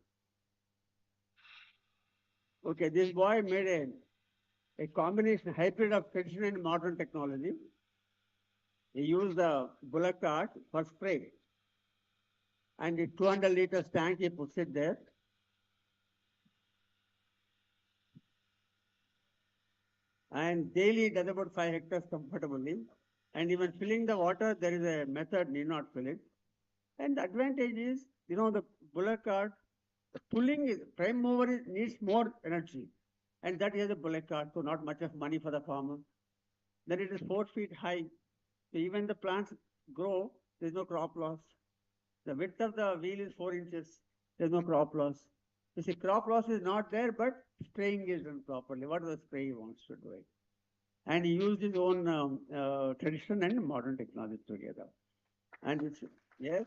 Okay, this boy made a combination, hybrid of traditional and modern technology. He used the bullock cart for spray. And the 200 liters tank, he puts it there. And daily it does about 5 hectares comfortably. And even filling the water, there is a method, need not fill it. And the advantage is, the bullock cart, the pulling is, prime mover needs more energy. And that is a bullock cart, so not much of money for the farmer. Then it is 4 feet high. So even the plants grow, there is no crop loss. The width of the wheel is 4 inches. There is no crop loss. You see, crop loss is not there, but spraying is done properly. What the spray he wants to do it. And he used his own tradition and modern technology together. And it's, yes.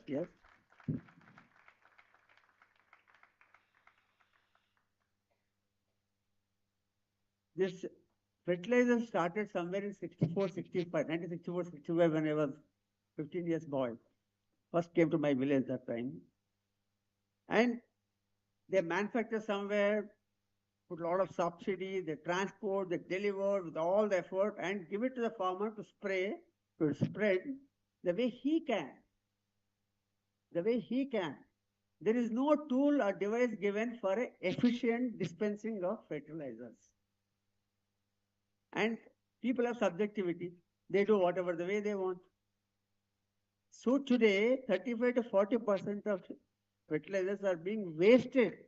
This fertilizer started somewhere in 1964, 65 when I was 15 years boy. First came to my village that time. And they manufacture somewhere, put a lot of subsidy, they transport, they deliver with all the effort and give it to the farmer to spray, to spread the way he can. The way he can. There is no tool or device given for efficient dispensing of fertilizers. And people have subjectivity. They do whatever the way they want. So today, 35 to 40% of fertilizers are being wasted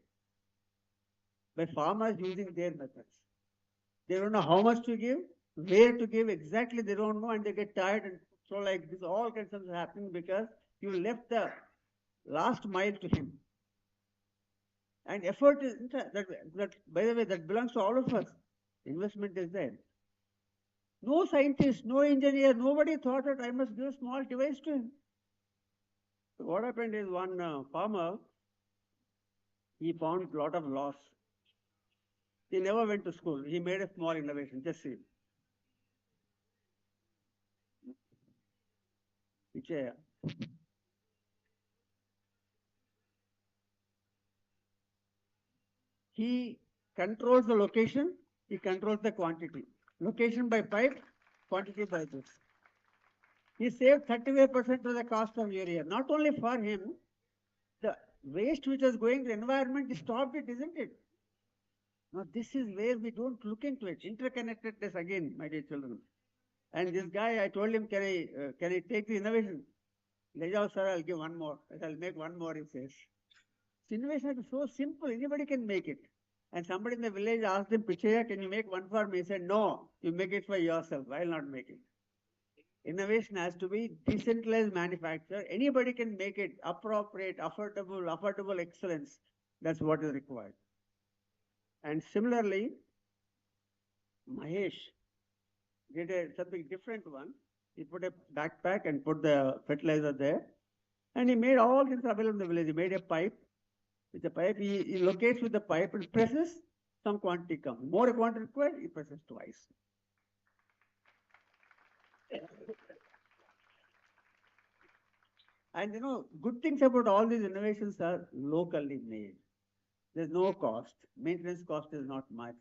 by farmers using their methods. They don't know how much to give, where to give, exactly they don't know, and they get tired and so like this. All kinds of happening because you left the last mile to him. And effort is that by the way, that belongs to all of us. Investment is there. No scientist, no engineer, nobody thought that I must give a small device to him. So what happened is one farmer, he found a lot of loss. He never went to school. He made a small innovation. Just see. He controls the location, he controls the quantity. Location by pipe, quantity by this. He saved 35% of the cost of urea. Not only for him, the waste which was going to the environment stopped it, isn't it? Now, this is where we don't look into it. Interconnectedness again, my dear children. And this guy, I told him, can I take the innovation? Lejao, sir, I'll give one more. I'll make one more, he says. So innovation is so simple, anybody can make it. And somebody in the village asked him, Pichaya, can you make one for me? He said, no, you make it for yourself. I'll not make it. Innovation has to be decentralized manufacture. Anybody can make it appropriate, affordable excellence. That's what is required. And similarly, Mahesh did something different one. He put a backpack and put the fertilizer there. And he made all things available in the village. He made a pipe. With the pipe, he locates with the pipe and presses, some quantity comes. More quantity required, he presses twice. And good things about all these innovations are locally made. There's no cost. Maintenance cost is not much.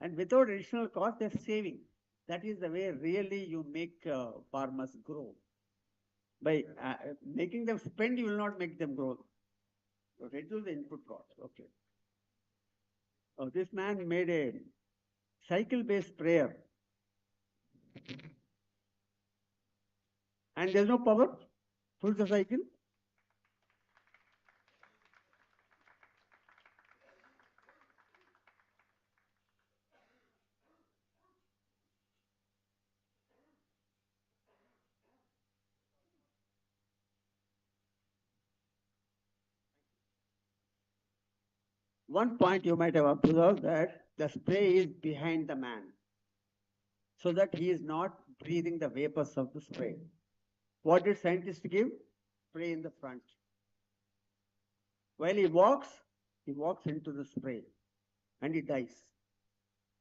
And without additional cost, they're saving. That is the way really you make farmers grow. By making them spend, you will not make them grow. So reduce the input cost. Okay. Oh, this man made a cycle-based sprayer. And there's no power. Pull the cycle. One point you might have observed that the spray is behind the man, so that he is not breathing the vapors of the spray. What did scientists give? Spray in the front. While he walks into the spray and he dies.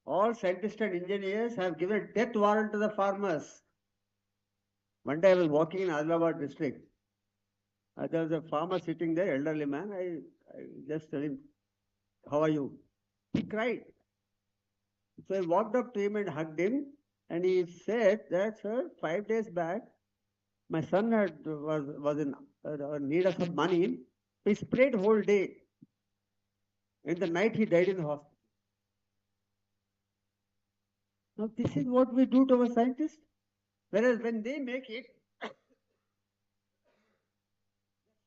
All scientists and engineers have given a death warrant to the farmers. One day I was walking in Adilabad district. There was a farmer sitting there, elderly man. I just told him, how are you? He cried. So I walked up to him and hugged him, and he said that, sir, 5 days back, my son was in need of some money. He sprayed whole day. In the night, he died in the hospital. Now, this is what we do to our scientists. Whereas when they make it,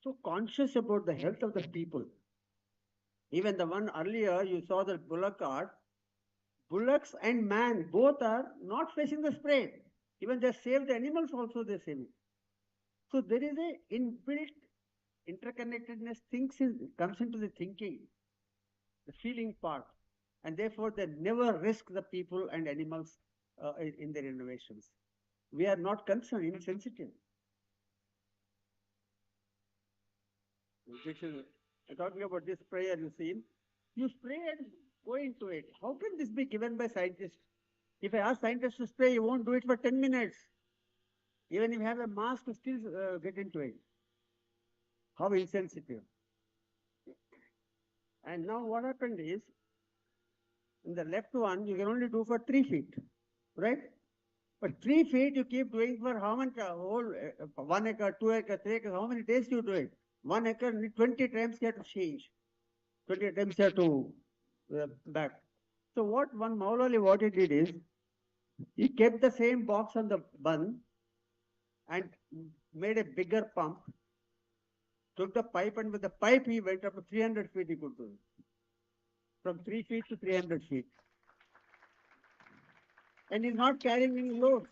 so conscious about the health of the people. Even the one earlier, you saw the bullock cart. Bullocks and man both are not facing the spray. Even they save the animals also, they save it. So there is a inbuilt interconnectedness comes into the thinking, the feeling part, and therefore they never risk the people and animals in their innovations. We are not concerned, insensitive. Talking about this sprayer, you see, you spray and go into it. How can this be given by scientists? If I ask scientists to spray, you won't do it for 10 minutes. Even if you have a mask, to still get into it. How insensitive. And now what happened is, in the left one, you can only do for 3 feet, right? But 3 feet you keep doing for how much, whole 1 acre, 2 acre, 3 acre, how many days you do it? 1 acre, 20 times you have to change. 20 times you have to back. So what he did is, he kept the same box on the bun and made a bigger pump, took the pipe, and with the pipe he went up to 300 feet he could do it. From 3 feet to 300 feet. And he's not carrying any loads.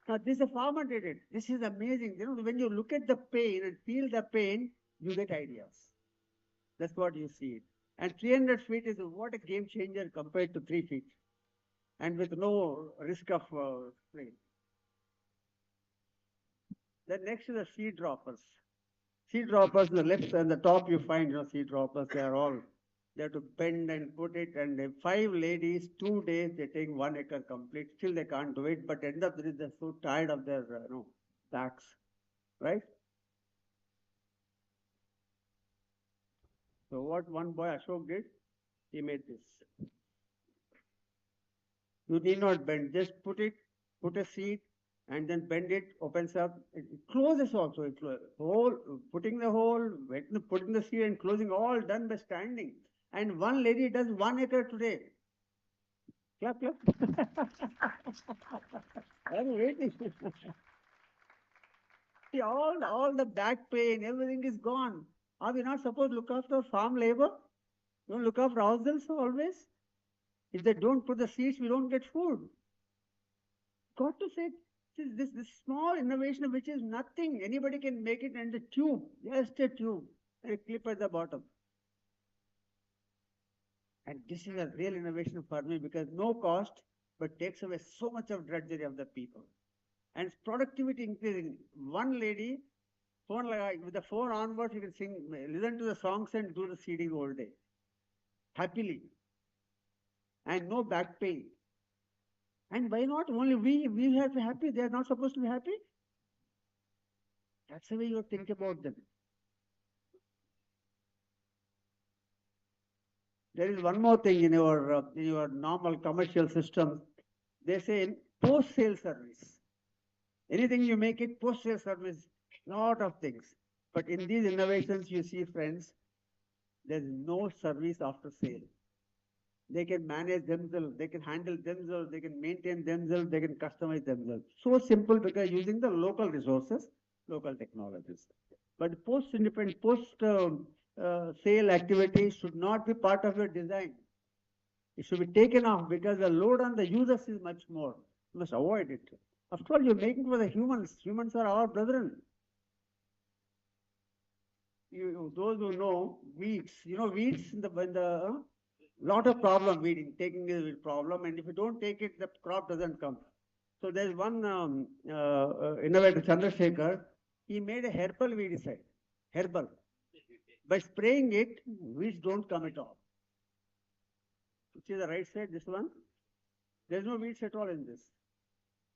Now this a farmer did it. This is amazing. When you look at the pain and feel the pain, you get ideas. That's what you see it. And 300 feet is what a game changer compared to 3 feet. And with no risk of sprain. Then next is the seed droppers. Seed droppers, the left and the top you find, seed droppers, they have to bend and put it, and 5 ladies, 2 days, they take 1 acre complete. Still they can't do it, but end up they're so tired of their backs, right? So what one boy Ashok did, he made this. You need not bend, just put it put a seed, and then bend it, opens up, it closes also. Hole, putting the hole, putting the seed and closing, all done by standing. And one lady does 1 acre today. Clap, clap. I'm waiting. See, all the back pain, everything is gone. Are we not supposed to look after farm labor? Don't look after ourselves always? If they don't put the seeds, we don't get food. Got to say, this small innovation which is nothing. Anybody can make it, and the tube, just a tube, and a clip at the bottom. And this is a real innovation for me because no cost, but takes away so much of drudgery of the people. And productivity increasing. One lady, with the phone onwards, you can listen to the songs and do the seeding all day. Happily. And no back pain. And why not? Only we have to be happy. They are not supposed to be happy. That's the way you think about them. There is one more thing in your normal commercial system. They say in post-sale service. Anything you make it post-sale service, lot of things. But in these innovations, you see, friends, there's no service after sale. They can manage themselves, they can handle themselves, they can maintain themselves, they can customize themselves. So simple because using the local resources, local technologies. But post-independent, post-sale activity should not be part of your design. It should be taken off because the load on the users is much more. You must avoid it. After all, you're making for the humans. Humans are our brethren. Those who know weeds, weeds in the lot of problem weeding, taking is a problem, and if you don't take it, the crop doesn't come. So there's one innovator, Chandrasekhar, he made a herbal weedicide, herbal. By spraying it, weeds don't come at all. See the right side, this one? There's no weeds at all in this.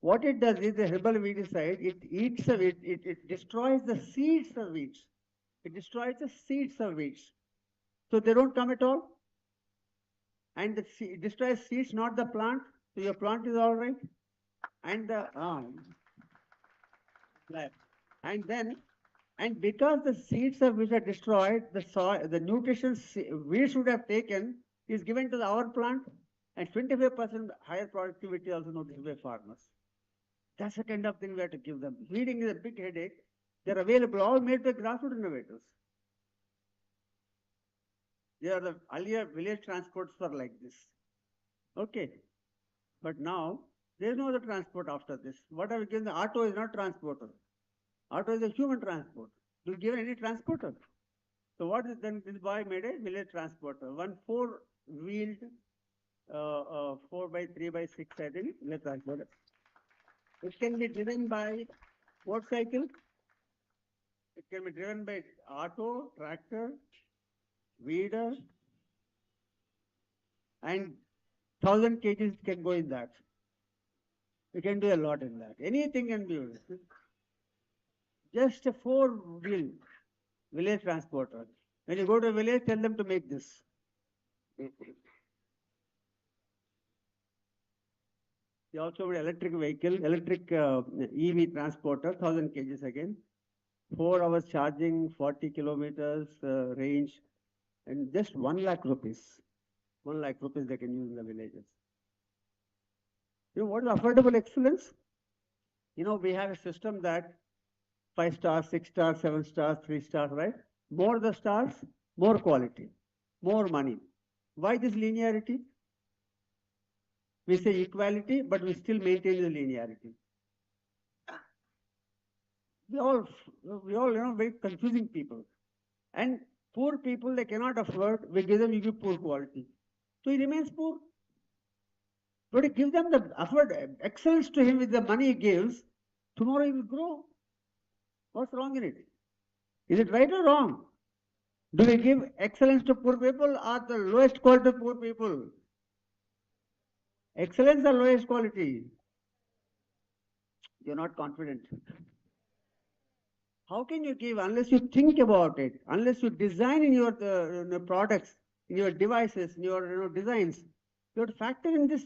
What it does is the herbal weedicide, it eats the weed, it destroys the seeds of weeds. It destroys the seeds of weeds. So they don't come at all. And it destroys seeds, not the plant. So your plant is all right. And and because the seeds of which are destroyed, the soil, the nutrition we should have taken is given to our plant, and 25% higher productivity also noticed by farmers. That's the kind of thing we have to give them. Weeding is a big headache. They're available, all made by grassroots innovators. They are the earlier village transports were like this. Okay. But now, there is no other transport after this. What have we given? The auto is not transporter. Auto is a human transport. Do you give any transporter? So what is then this boy made a village transporter? One four-wheeled 4x3x6, I think, village transporter. It can be driven by motorcycle. It can be driven by auto, tractor, weeder, and 1,000 kgs can go in that. You can do a lot in that. Anything can be used. Just a four-wheel village transporter. When you go to a village, tell them to make this. They also have electric vehicle, electric EV transporter, 1,000 kgs again. 4 hours charging, 40 kilometers range, and just 1 lakh rupees. 1 lakh rupees they can use in the villages. You know what is affordable excellence? We have a system that 5 stars, 6 stars, 7 stars, 3 stars, right? More the stars, more quality, more money. Why this linearity? We say equality, but we still maintain the linearity. We all, very confusing people. And poor people, they cannot afford, we give poor quality. So he remains poor. But you give them the excellence to him with the money he gives, tomorrow he will grow. What's wrong in it? Is it right or wrong? Do we give excellence to poor people or the lowest quality to poor people? Excellence or lowest quality? You're not confident. How can you give unless you think about it, unless you design in your products, in your devices, in your designs? You have to factor in this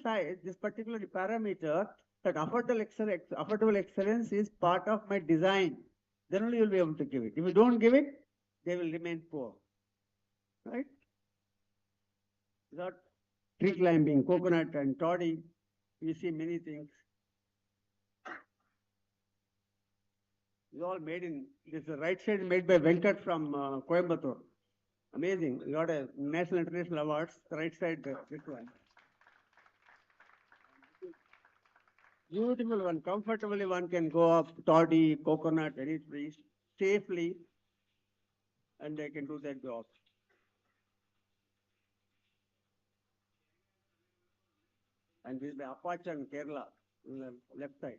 particular parameter That affordable excellence is part of my design. Then only you'll be able to give it. If you don't give it, they will remain poor. Right? Without tree climbing, coconut and toddy, you see many things. It's all made in, this right side made by Venkat from Coimbatore. Amazing. You got a national international awards. The right side, this one. Beautiful one. Comfortably one can go up toddy, coconut, any trees safely, and they can do their job. And this is the Apachan, Kerala, on the left side.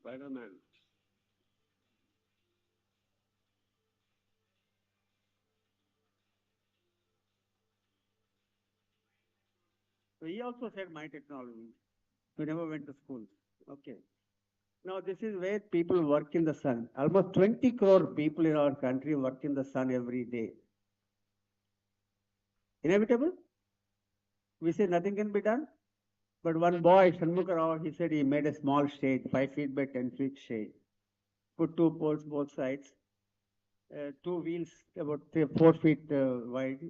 Spider-Man. So he also said my technology. We never went to school. Okay. Now this is where people work in the sun. Almost 20 crore people in our country work in the sun every day. Inevitable? We say nothing can be done. But one boy, Shanmukha Rao, he said he made a small shade, 5 feet by 10 feet shade. Put two poles both sides, two wheels about 4 feet wide,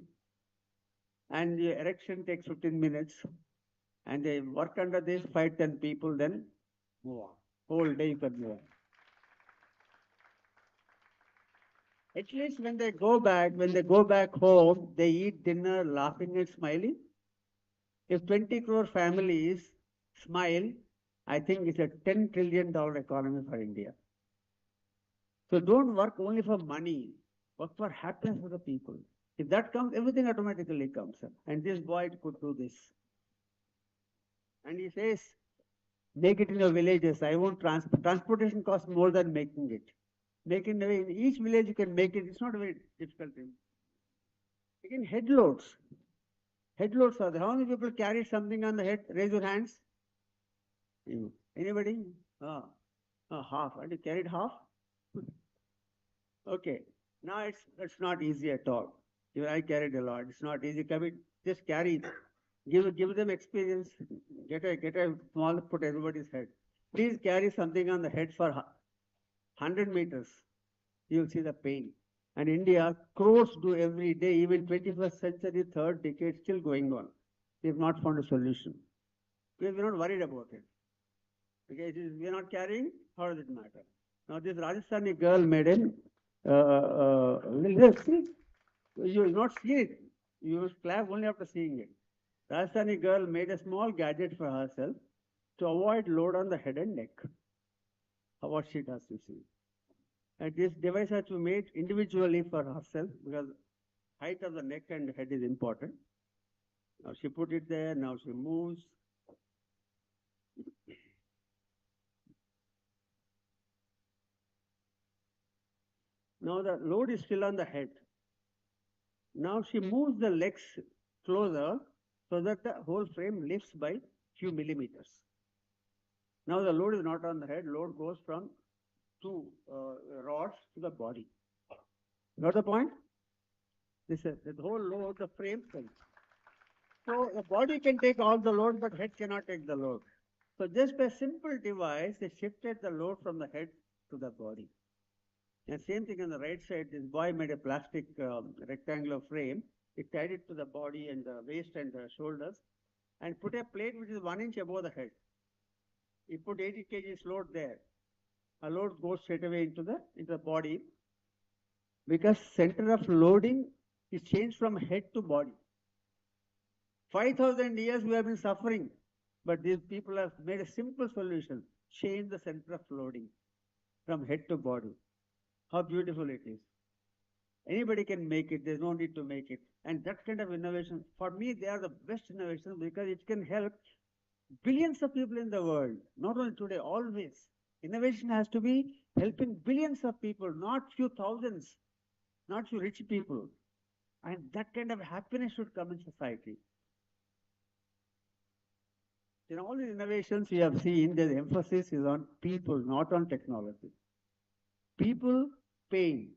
and the erection takes 15 minutes. And they work under this 5-10 people, then move on. Whole day you can move on. At least when they go back home, they eat dinner laughing and smiling. If 20 crore families smile, I think it's a $10 trillion economy for India. So don't work only for money. Work for happiness for the people. If that comes, everything automatically comes. And this boy could do this. And he says, make it in your villages. I won't transportation costs more than making it. Make it in each village you can make it. It's not a very difficult thing. Again, head loads. Head loads are there. How many people carry something on the head? Raise your hands. Anybody? Half. And you carried half? Okay. Now it's not easy at all. Even I carried a lot. It's not easy. Just carry. Give them experience. Get a small, put everybody's head. Please carry something on the head for 100 meters. You'll see the pain. And India, crores do every day, even 21st century, third decade, still going on. We have not found a solution. Because we're not worried about it. Okay, we're not carrying, how does it matter? Now this Rajasthani girl made an, see, you will not see it. You will clap only after seeing it. Rajasthani girl made a small gadget for herself to avoid load on the head and neck. What she does, you see. And this device has to be made individually for herself because height of the neck and head is important. Now she put it there, now she moves. Now the load is still on the head. Now she moves the legs closer so that the whole frame lifts by few millimeters. Now the load is not on the head, load goes from two rods to the body. Got the point? This is the whole load, the frame thing. So the body can take all the load, but head cannot take the load. So just by a simple device, they shifted the load from the head to the body. And same thing on the right side, this boy made a plastic rectangular frame. He tied it to the body and the waist and the shoulders and put a plate which is 1 inch above the head. He put 80 kgs load there. A load goes straight away into the body because center of loading is changed from head to body. 5,000 years we have been suffering, but these people have made a simple solution, change the center of loading from head to body. How beautiful it is. Anybody can make it, there's no need to make it. And that kind of innovation, for me, they are the best innovations because it can help billions of people in the world, not only today, always. Innovation has to be helping billions of people, not few thousands, not few rich people. And that kind of happiness should come in society. In all the innovations we have seen, the emphasis is on people, not on technology. People, pain.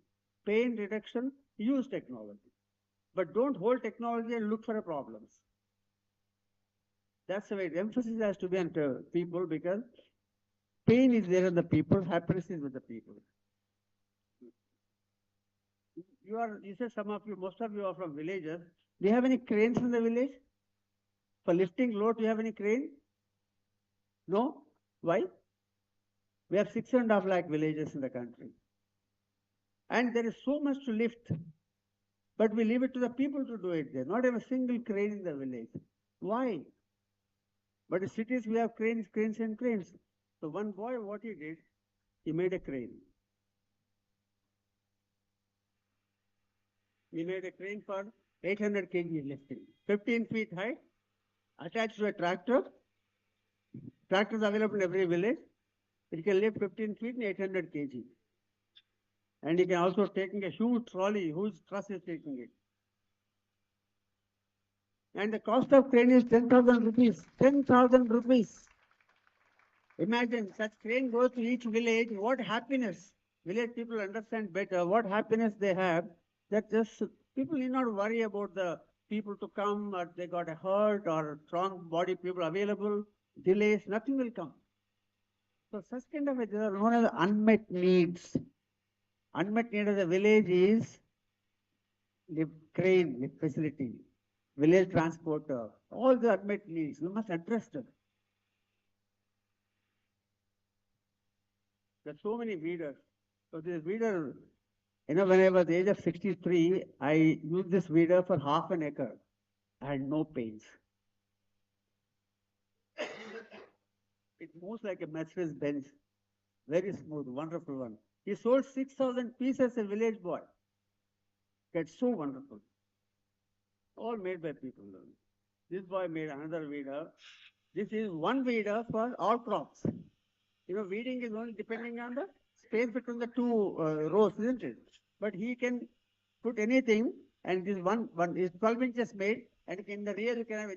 Pain reduction, use technology. But don't hold technology and look for problems. That's the way the emphasis has to be on people, because pain is there in the people, happiness is with the people. You said some of you, most of you are from villages. Do you have any cranes in the village? For lifting load, do you have any crane? No? Why? We have 6.5 lakh villages in the country. And there is so much to lift. But we leave it to the people to do it there. Not have a single crane in the village. Why? But in cities we have cranes, cranes and cranes. So one boy, what he did, he made a crane. He made a crane for 800 kg lifting. 15 feet high, attached to a tractor. Tractors available in every village. It can lift 15 feet and 800 kg. And he can also taking a huge trolley, whose truss is taking it. And the cost of crane is 10,000 rupees. 10,000 rupees. Imagine such crane goes to each village. What happiness! Village people understand better what happiness they have. That just people need not worry about the people to come, or they got a hurt, or strong body people available. Delays, nothing will come. So such kind of they are known as unmet needs. Unmet need of the village is lift crane, lift facility, village transporter, all the unmet needs. You must address them. There are so many weeders. So this weeder, when I was the age of 63, I used this weeder for half an acre. I had no pains. It moves like a Mercedes Benz. Very smooth, wonderful one. He sold 6,000 pieces a village boy. That's so wonderful. All made by people. This boy made another weeder. This is one weeder for all crops. You know, weeding is only depending on the space between the two rows, isn't it? But he can put anything, and this one is 12 inches made, and in the rear you can have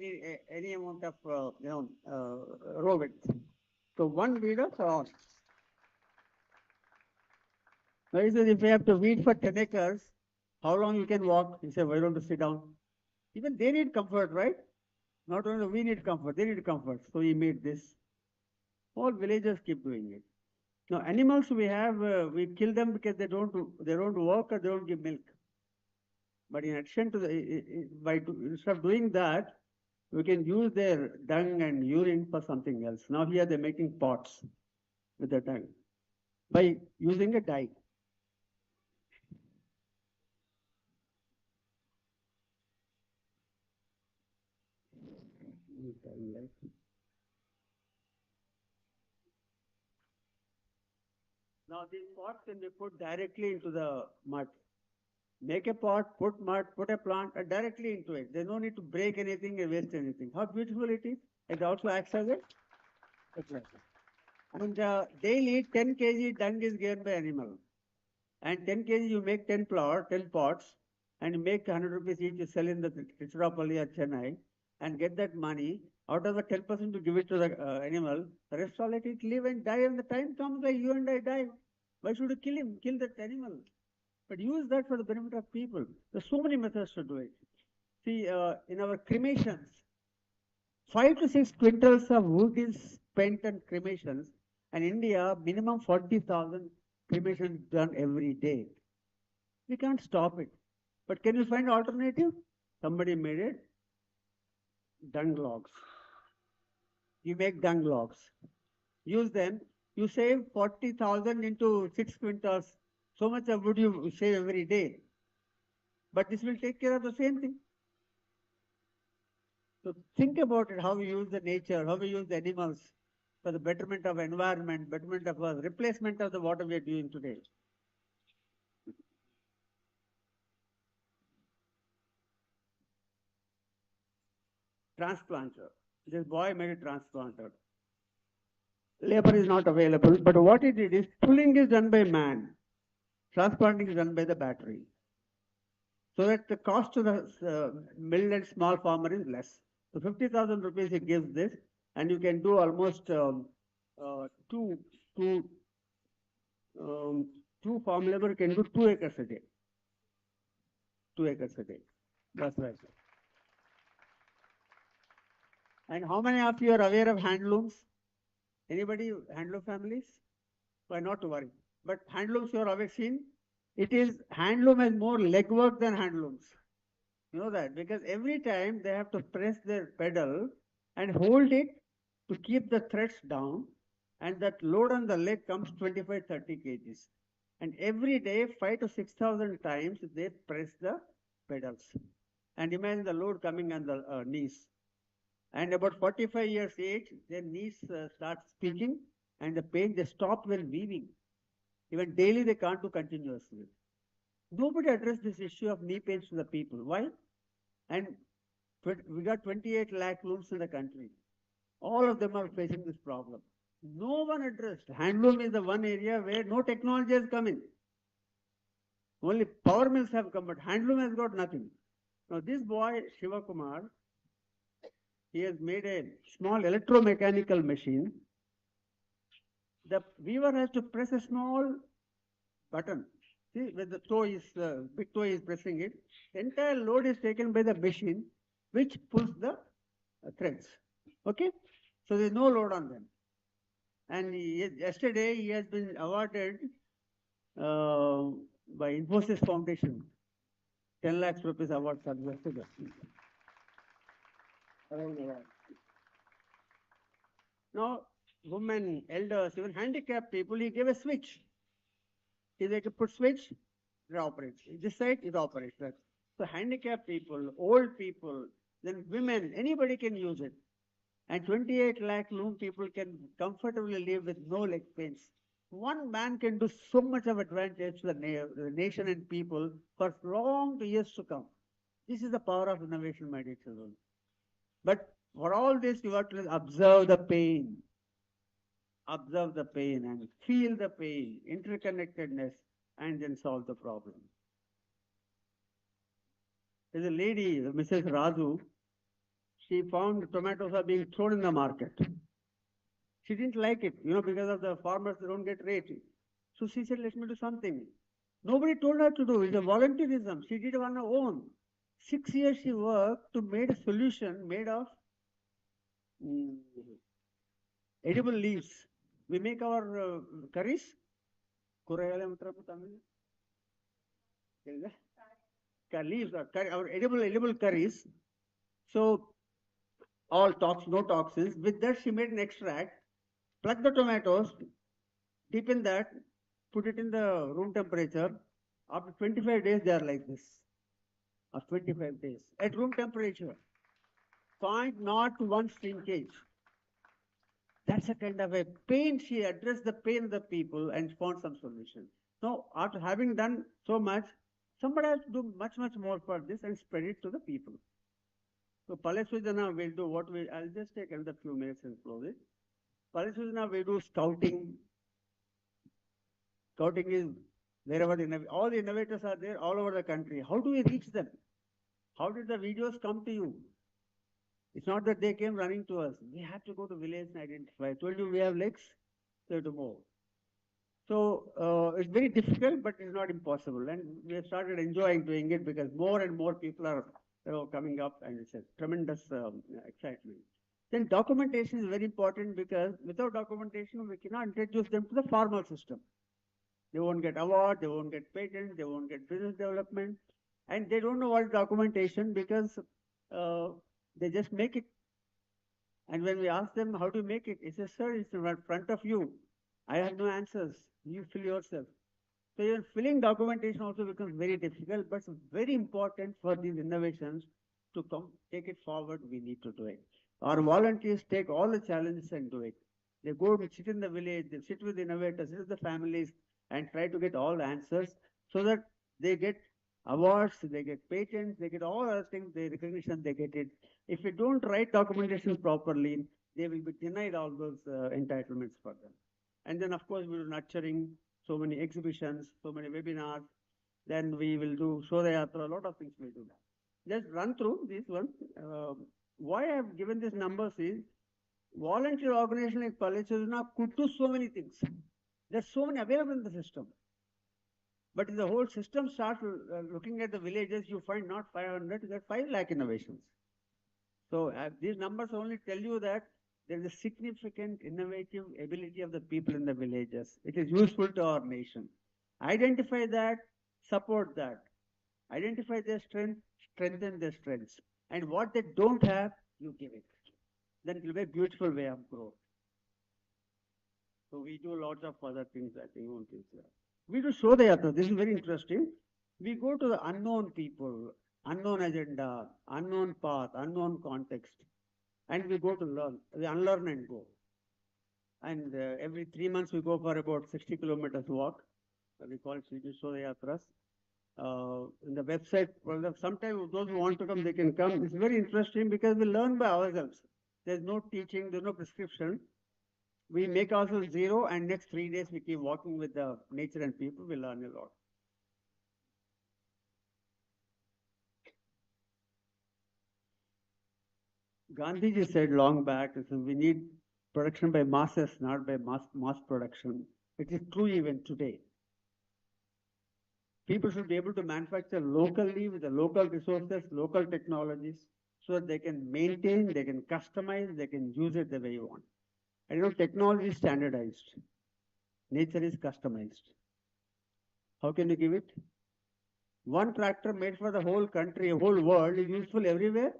any amount of row width. So one weeder for all. Now he says if you have to weed for 10 acres, how long you can walk? He said, why don't you sit down? Even they need comfort, right? Not only we need comfort, they need comfort. So he made this. All villagers keep doing it. Now animals we have, we kill them because they don't work or they don't give milk. But in addition to instead of doing that, we can use their dung and urine for something else. Now here they're making pots with the dung by using a dye. Now these pots can be put directly into the mud. Make a pot, put mud, put a plant directly into it. There's no need to break anything and waste anything. How beautiful it is. It also acts as a fertilizer. And daily 10 kg dung is given by animal. And 10 kg you make 10 pots, and you make 100 rupees each, you sell in the Tiruchirappalli or Chennai, and get that money. Out of the 10% to give it to the animal, the rest all let it live and die, and the time comes like you and I die. Why should you kill him? Kill that animal. But use that for the benefit of people. There's so many methods to do it. See, in our cremations, 5 to 6 quintals of wood is spent on cremations, and India, minimum 40,000 cremations done every day. We can't stop it. But can you find alternative? Somebody made it. Dung logs. You make dung logs. Use them. You save 40,000 into 6 quintals. So much of wood you save every day. But this will take care of the same thing. So think about it, how we use the nature, how we use the animals for the betterment of environment, betterment of us, replacement of the water we are doing today. Transplanter. This boy made a transplanter. Labor is not available, but what he did is pulling is done by man. Transplanting is done by the battery. So that the cost to the middle and small farmer is less. So 50,000 rupees he gives this, and you can do almost uh, two, two, um, two farm labor can do 2 acres a day. 2 acres a day. That's right. And how many of you are aware of handlooms? Anybody handloom families? Why not to worry. But handlooms you are always seen. It is handloom has more legwork than handlooms. You know that because every time they have to press their pedal and hold it to keep the threads down, and that load on the leg comes 25-30 kgs. And every day 5 to 6,000 times they press the pedals. And imagine the load coming on the knees. And about 45 years age, their knees start speaking, and the pain they stop when weaving. Even daily they can't do continuously. Nobody addressed this issue of knee pains to the people. Why? And we got 28 lakh looms in the country. All of them are facing this problem. No one addressed. Handloom is the one area where no technology has come in. Only power mills have come, but handloom has got nothing. Now this boy, Shiva Kumar, he has made a small electromechanical machine. The weaver has to press a small button. See, when the toe is, big toe is pressing it, the entire load is taken by the machine, which pulls the threads. Okay? So there's no load on them. And yesterday he has been awarded uh, by Infosys Foundation 10 lakhs rupees award for yesterday. Now, women, elders, even handicapped people, he gave a switch. If they could put switch, it operates. This side, it operates. Right? So handicapped people, old people, then women, anybody can use it. And 28 lakh loom people can comfortably live with no leg pains. One man can do so much of advantage to the nation and people for long years to come. This is the power of innovation, my dear children. But for all this, you have to observe the pain. Observe the pain and feel the pain, interconnectedness, and then solve the problem. There's a lady, Mrs. Raju, she found tomatoes are being thrown in the market. She didn't like it, because of the farmers, they don't get rate. So she said, let me do something. Nobody told her to do it. It's a volunteerism. She did it on her own. 6 years she worked to make a solution made of edible leaves. We make our curries. Leaves are our edible curries. So all no toxins. With that, she made an extract. Pluck the tomatoes, dip in that, put it in the room temperature. After 25 days, they are like this. After 25 days, at room temperature, find not one shrinkage. That's a kind of a pain. She addressed the pain of the people and found some solution. So after having done so much, somebody has to do much more for this and spread it to the people. So Palesujana will do what I'll just take another few minutes and close it. Palesujana will do scouting. Scouting is wherever all the innovators are there all over the country. How do we reach them? How did the videos come to you? It's not that they came running to us. We have to go to village and identify. I told you we have legs, so have to move. So it's very difficult, but it's not impossible. And we have started enjoying doing it because more and more people are coming up, and it's a tremendous excitement. Then documentation is very important because without documentation, we cannot introduce them to the formal system. They won't get award, they won't get patent, they won't get business development, and they don't know what is documentation because they just make it. And when we ask them, how do you make it? It says, sir, it's in front of you. I have no answers. You fill yourself. So even filling documentation also becomes very difficult, but it's very important for these innovations to take it forward. We need to do it. Our volunteers take all the challenges and do it. They go to sit in the village, they sit with innovators, sit with the families, and try to get all the answers so that they get awards, they get patents, they get all other things, they recognition, they get it. If you don't write documentation properly, they will be denied all those entitlements for them. And then, of course, we will nurturing so many exhibitions, so many webinars. Then we will do Shodhayatra, a lot of things we'll do that. Just run through this one. Why I have given these numbers is Volunteer organization like Palliative Yojana could do so many things. There's so many available in the system. But if the whole system starts looking at the villages, you find not 500, you get 5 lakh innovations. So these numbers only tell you that there is a significant innovative ability of the people in the villages. It is useful to our nation. Identify that, support that. Identify their strength, strengthen their strengths. And what they don't have, you give it. Then it will be a beautiful way of growth. So we do lots of other things, I think. We do show the yatra. This is very interesting. We go to the unknown people, unknown agenda, unknown path, unknown context, and we go to learn. We unlearn and go. And every 3 months we go for about 60 kilometers walk. We call it Shoda Yatras. In the website, well, sometimes those who want to come, they can come. It's very interesting because we learn by ourselves. There's no teaching, there's no prescription. We make ourselves zero, and next 3 days we keep walking with the nature and people. We learn a lot. Gandhiji said long back, we need production by masses, not by mass production. It is true even today. People should be able to manufacture locally with the local resources, local technologies, so that they can maintain, they can customize, they can use it the way you want. And technology is standardized. Nature is customized. How can you give it? One tractor made for the whole country, whole world is useful everywhere.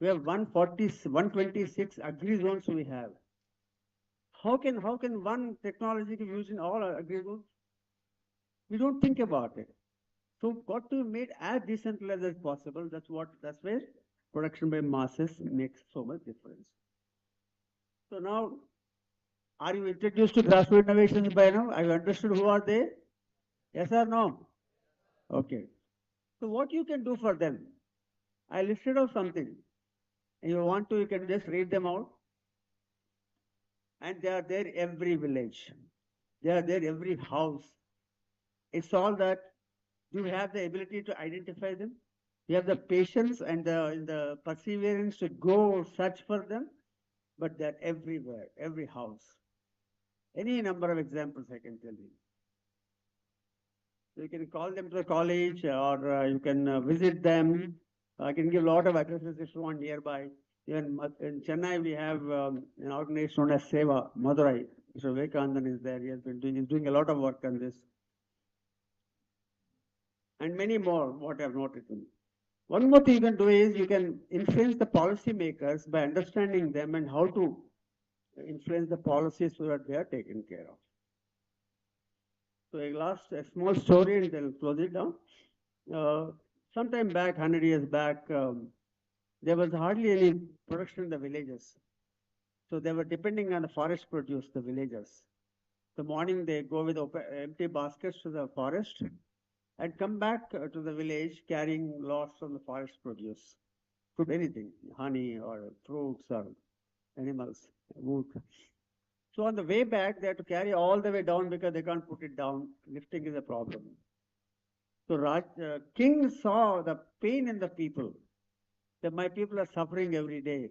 We have 126 agri zones we have. How can one technology be used in all agri zones? We don't think about it. So got to be made as decentralized as possible. That's where production by masses makes so much difference. So now, are you introduced to grassroots innovations by now? Have you understood who are they? Yes or no? Okay. So what you can do for them? I listed out something. And you want to, you can just read them out. And they are there every village. They are there every house. It's all that you have the ability to identify them. You have the patience and the perseverance to go search for them, but they're everywhere, every house. Any number of examples I can tell you. So you can call them to the college or you can visit them. I can give a lot of addresses if you want nearby. Even in Chennai, we have an organization known as Seva, Madurai. Mr. Vivekanandan is there. He's doing a lot of work on this. And many more, what I have not written. One more thing you can do is you can influence the policymakers by understanding them and how to influence the policies so that they are taken care of. So a small story and then close it down. Sometime back, 100 years back, there was hardly any production in the villages. So they were depending on the forest produce, the villagers. The morning they go with empty baskets to the forest and come back to the village carrying lots from the forest produce. Could anything, honey or fruits or animals, wood. So on the way back, they have to carry all the way down because they can't put it down. Lifting is a problem. So King saw the pain in the people, that my people are suffering every day.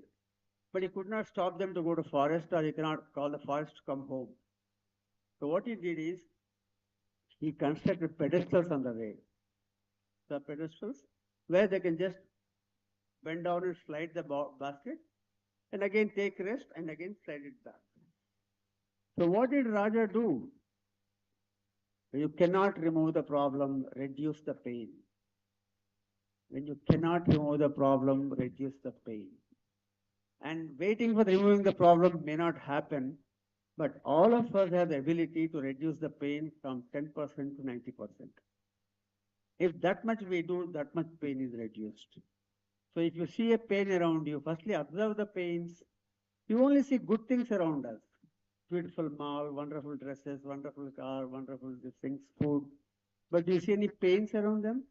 But he could not stop them to go to forest, or he cannot call the forest to come home. So what he did is, he constructed pedestals on the way. The pedestals where they can just bend down and slide the basket, and again take rest, and again slide it back. So what did Raja do? You cannot remove the problem, reduce the pain. When you cannot remove the problem, reduce the pain. And waiting for removing the problem may not happen, but all of us have the ability to reduce the pain from 10% to 90%. If that much we do, that much pain is reduced. So if you see a pain around you, firstly observe the pains. You only see good things around us. Beautiful mall, wonderful dresses, wonderful car, wonderful things, food. But do you see any pains around them?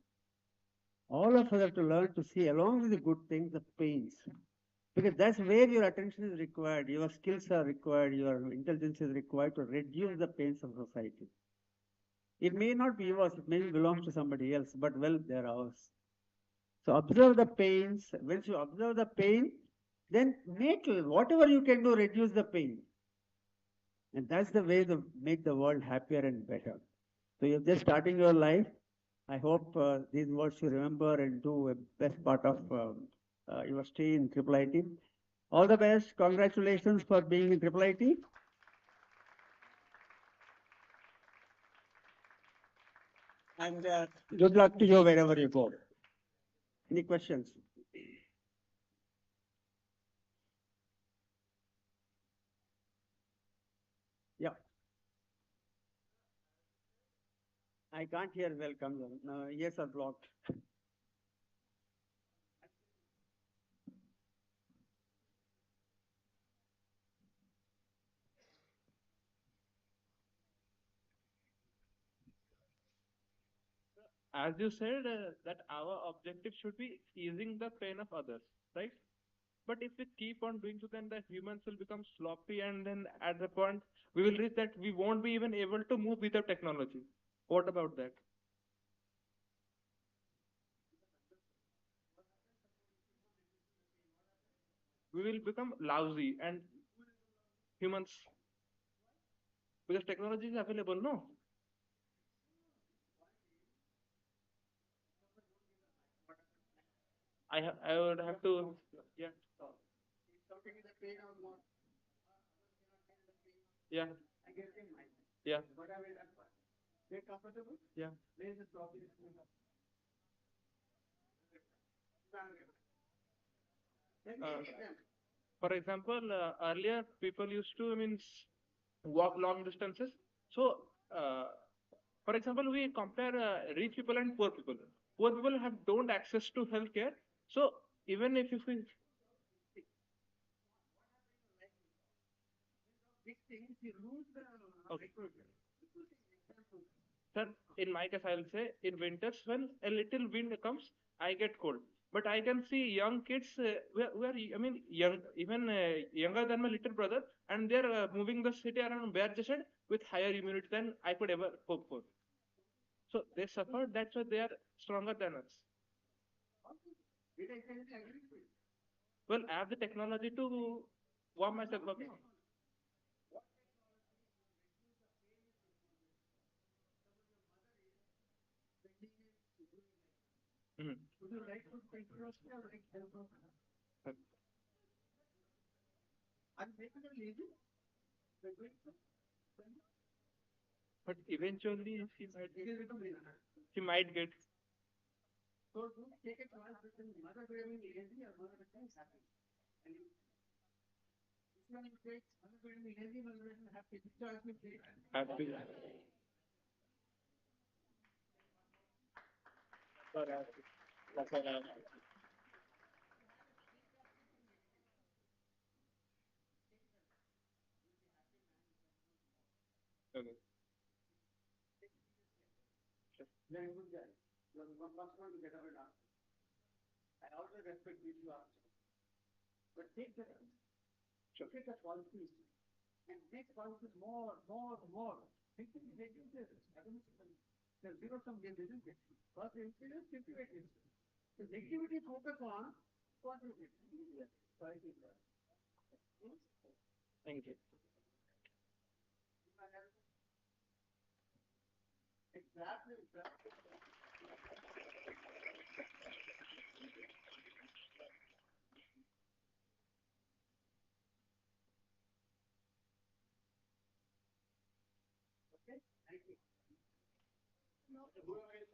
All of us have to learn to see, along with the good things, the pains. Because that's where your attention is required, your skills are required, your intelligence is required to reduce the pains of society. It may not be yours, it may belong to somebody else, but well, they're ours. So observe the pains. Once you observe the pain, then make whatever you can do, reduce the pain. And that's the way to make the world happier and better. So you're just starting your life. I hope these words you remember and do a best part of your stay in IIIT. All the best. Congratulations for being in IIIT. And good luck to you wherever you go. Any questions? Yeah, I can't hear well. Come on. No, ears are blocked. As you said, that our objective should be easing the pain of others, right? But if we keep on doing so, then the humans will become sloppy, and then at the point we will reach that we won't be even able to move without technology. What about that? We will become lousy, and humans, because technology is available, no? I would have to, yeah, yeah, yeah, yeah. Uh, for example, earlier people used to, I mean, walk long distances. So, for example, we compare rich people and poor people. Poor people have don't access to healthcare. So even if we okay, sir, in my case, I'll say in winters when a little wind comes, I get cold. But I can see young kids I mean, young, even younger than my little brother, and they're moving the city around bare chested with higher immunity than I could ever hope for. So they suffer. That's why they are stronger than us. Well, I have the technology to warm myself up. Mhm. But eventually she might get. Happy. Okay. Sure. Thank you.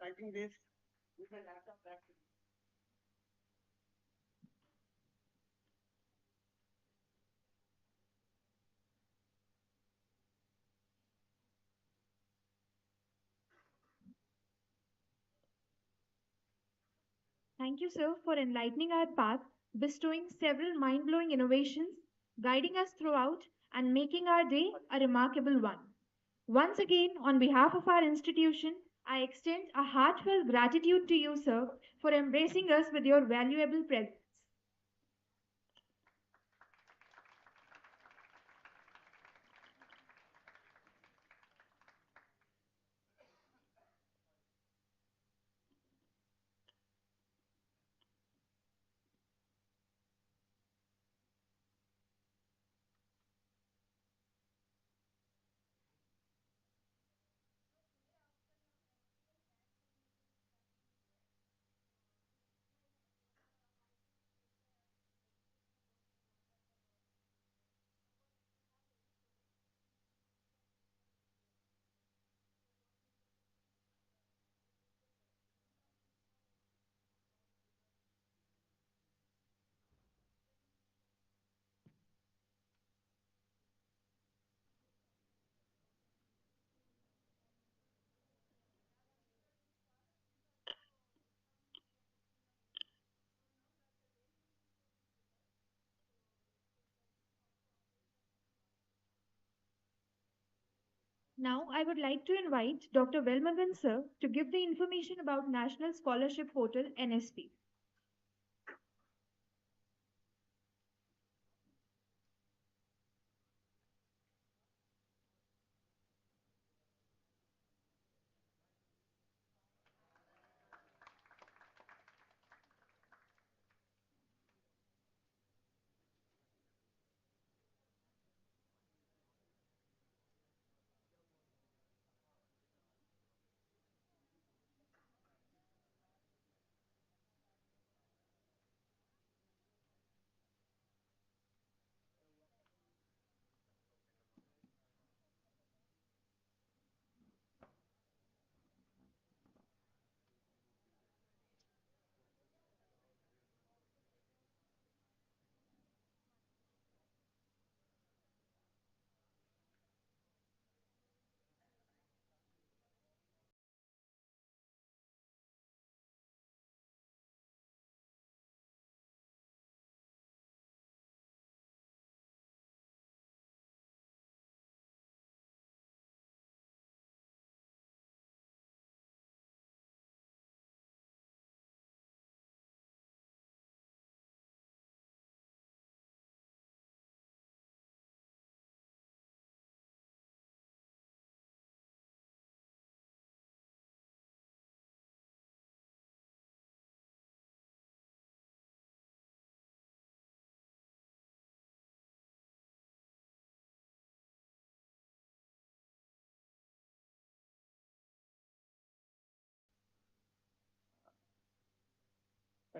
I think this. Thank you, sir, for enlightening our path, bestowing several mind blowing innovations, guiding us throughout, and making our day a remarkable one. Once again, on behalf of our institution, I extend a heartfelt gratitude to you, sir, for embracing us with your valuable presence. Now, I would like to invite Dr. Velmagan sir to give the information about National Scholarship Portal NSP.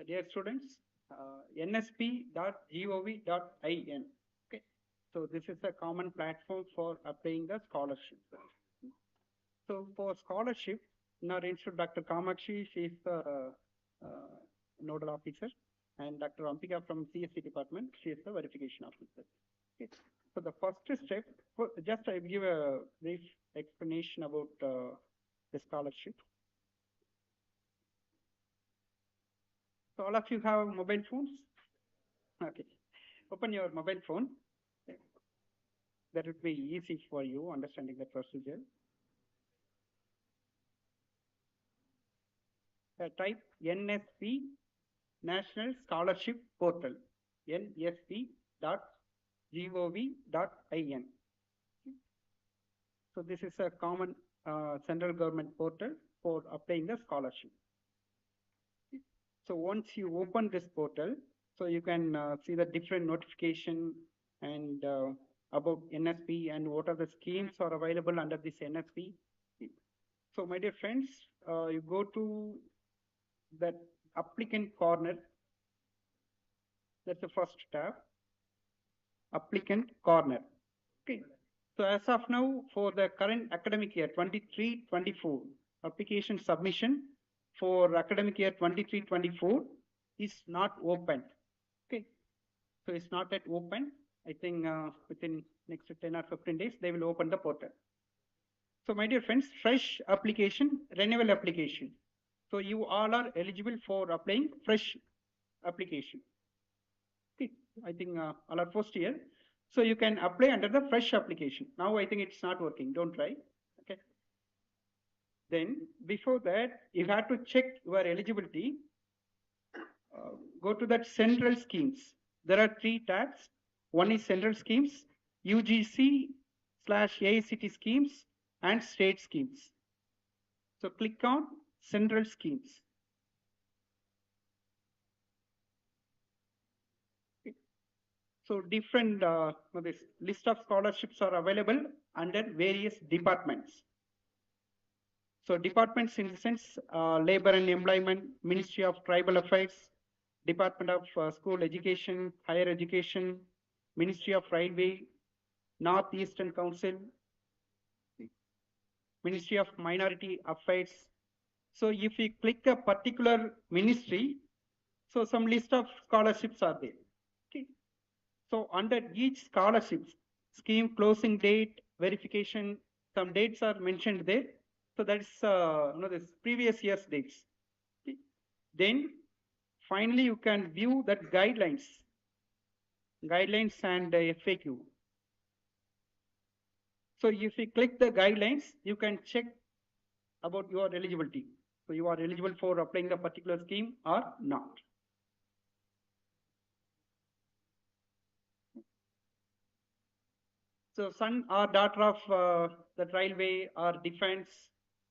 Dear students, nsp.gov.in. Okay, so this is a common platform for applying the scholarship. So for scholarship, in our institute, Dr. Kamakshi, she is the nodal officer, and Dr. Ampika from CSC department, she is the verification officer. Okay. So the first step, just I give a brief explanation about the scholarship. So all of you have mobile phones? Okay. Open your mobile phone. That would be easy for you understanding the procedure. Type NSP National Scholarship Portal, nsp.gov.in. So this is a common central government portal for applying the scholarship. So once you open this portal, so you can see the different notification and about NSP and what are the schemes are available under this NSP. So my dear friends, you go to that applicant corner. That's the first tab, applicant corner. Okay. So as of now, for the current academic year 23-24, application submission for academic year 23-24 is not open. Okay. So it's not yet open. I think within next 10 or 15 days, they will open the portal. So my dear friends, fresh application, renewal application. So you all are eligible for applying fresh application. Okay, I think all are first year. So you can apply under the fresh application. Now I think it's not working. Don't try. Okay. Then before that, you have to check your eligibility. Go to that central schemes. There are 3 tabs. One is central schemes, UGC/AICT schemes, and state schemes. So click on central schemes. So different this list of scholarships are available under various departments. So departments in the sense Labor and Employment, Ministry of Tribal Affairs, Department of School Education, Higher Education, Ministry of Railway, Northeastern Council, Ministry of Minority Affairs. So if you click a particular ministry, so some list of scholarships are there. Okay. So under each scholarship, scheme closing date, verification, some dates are mentioned there. So that's this previous year's dates. Okay. Then finally you can view that guidelines and FAQ. So if you click the guidelines, you can check about your eligibility. So you are eligible for applying the particular scheme or not. So son or daughter of the railway or defense,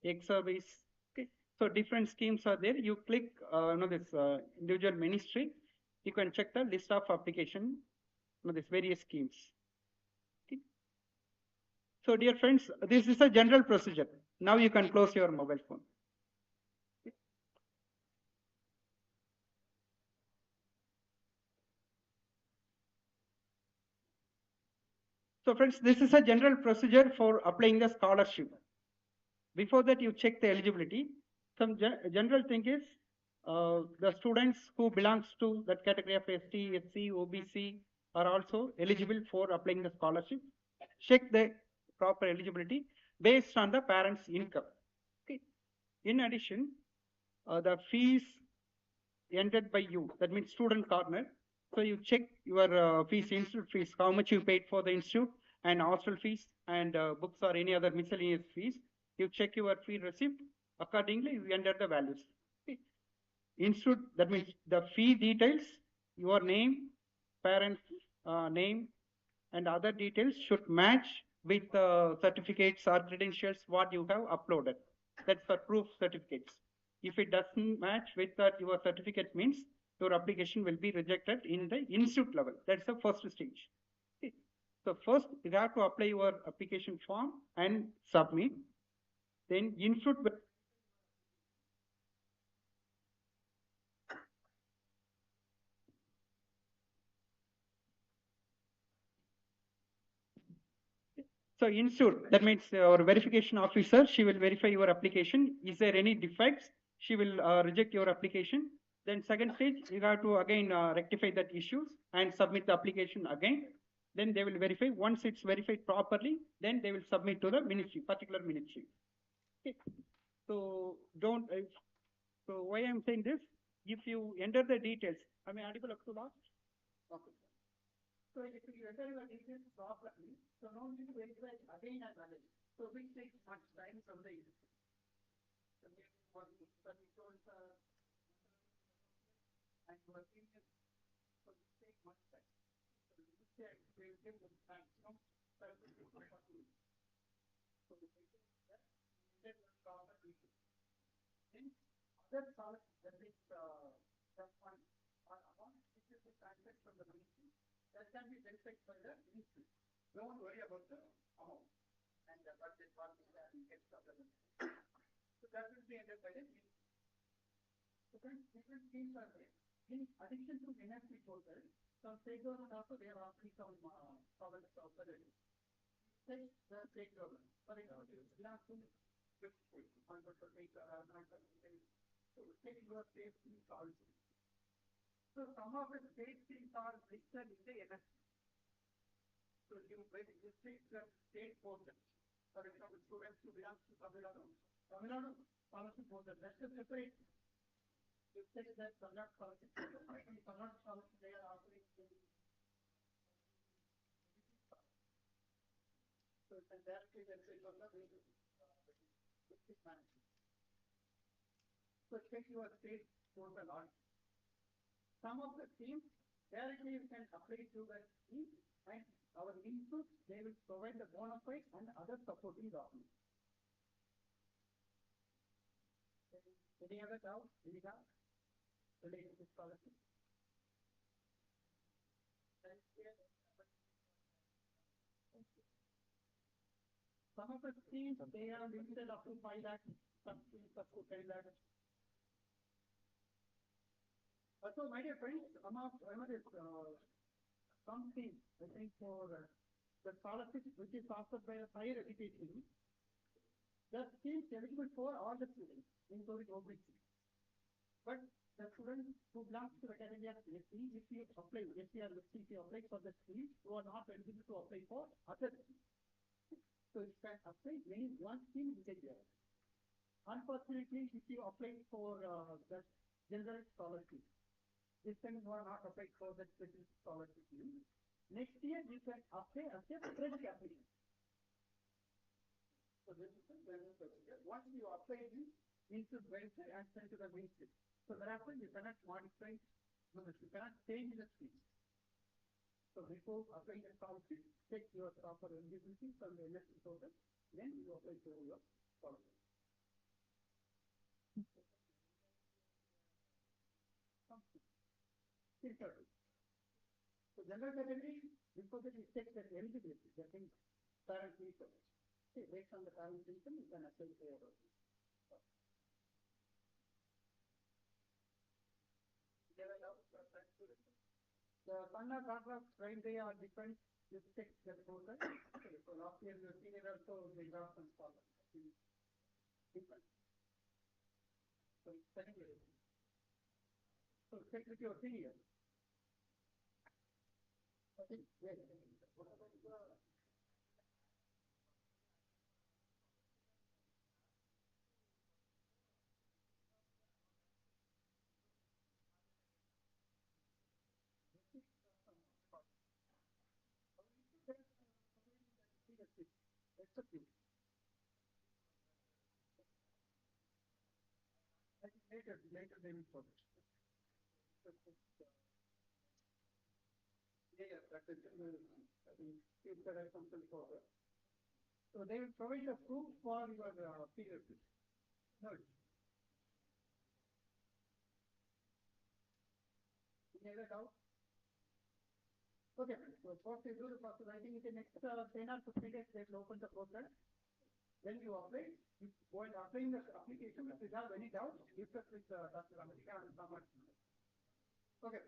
ex-service. Okay. So different schemes are there. You click this individual ministry. You can check the list of application, this various schemes. Okay. So dear friends, this is a general procedure. Now you can close your mobile phone. So friends, this is a general procedure for applying the scholarship. Before that, you check the eligibility. Some general thing is the students who belongs to that category of ST, SC, OBC are also eligible for applying the scholarship. Check the proper eligibility based on the parents' income. Okay. In addition, the fees entered by you, that means student corner. So you check your fees, institute fees, how much you paid for the institute, and hostel fees, and books or any other miscellaneous fees. You check your fee receipt. Accordingly, you enter the values. Okay. Institute, that means the fee details, your name, parents' name, and other details should match with certificates or credentials what you have uploaded. That's the proof certificates. If it doesn't match with that, your certificate means your application will be rejected in the institute level. That's the first stage. Okay. So first you have to apply your application form and submit. Then institute will So institute, that means our verification officer, she will verify your application. Is there any defects? She will reject your application. Then second stage, you have to again rectify that issues and submit the application again. Then they will verify. Once it's verified properly, then they will submit to the ministry, particular ministry. Okay. So don't. So why I'm saying this? If you enter the details, am I audible up to last? Okay. So if you enter your details properly, so no need to verify again and again. So which takes much time from the user. So what controls and working so this takes much time. So this is the experience of maximum service. So the that needed one proper issue. Then other solid that is that one or amount which is the transfer from the ministry that can be verified by the ministry. Don't worry about the amount and the budget party that gets of the ministry. So that will be entered by the ministry. So different schemes are there. In addition to NFP portal, some state government also they are offering some products also there. Take the state government. For example, belongs to which state? Andhra Pradesh or Arunachal Pradesh. So take your state schemes also. So some of the state schemes are listed in the NFP. So you take the state portal. For example, students who belong to Tamil Nadu policy portal. That's a separate. You take that Karnataka policy portal. In Karnataka policy, they are offering. So it's a directly website on the district management. So check your state portal on. Some of the schemes directly you can apply to that scheme and our institutes they will provide the bona fide and other supporting documents. Any other doubts? Any doubts related to scholarship? Some of the schemes they are limited up to 5 lakhs, some schemes up to 10 lakhs. So my dear friends, among some schemes, I think for the scholarship which is offered by higher education, the scheme is eligible for all the students, including OBC. But the students who belong to the category of SC, if you apply, SC or SC, if you apply for the scheme, you are not eligible to apply for other schemes. So you can apply any one scheme in the year. Unfortunately, if you apply for the general scholarship, this time you are not applied for the special scholarship. Next year you can apply as a fresh application. So this is the general procedure. Once you apply this, input register and send to the mainstream. So therefore, you cannot modify, no, you cannot change the speed. So before applying the policy, check your proper eligibility from the electric order, then you apply to your policy. So general category, before that you check the eligibility, that means parent income. See, based on the parent income, you can apply for your the Panna contract criteria are different. You check the portal. So last year you seen it also the graph and column. Different. So check it. So check with your senior. Okay. Yes. Later they will publish. Yeah, that's it. If there is something further. So they will provide a proof for your period. No. Any other doubt? Okay, so first you do the process. I think in the next 10 or 15 days they will open the portal. Then you apply. You while applying the application, if you have any doubts, discuss with Dr. America and Samad. Okay.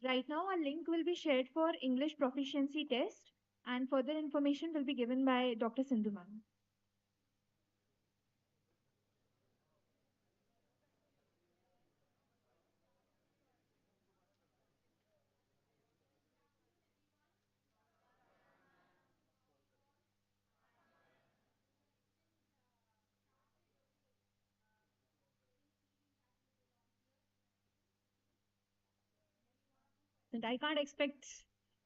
Right now, a link will be shared for English proficiency test, and further information will be given by Dr. Sindhu ma'am. And I can't expect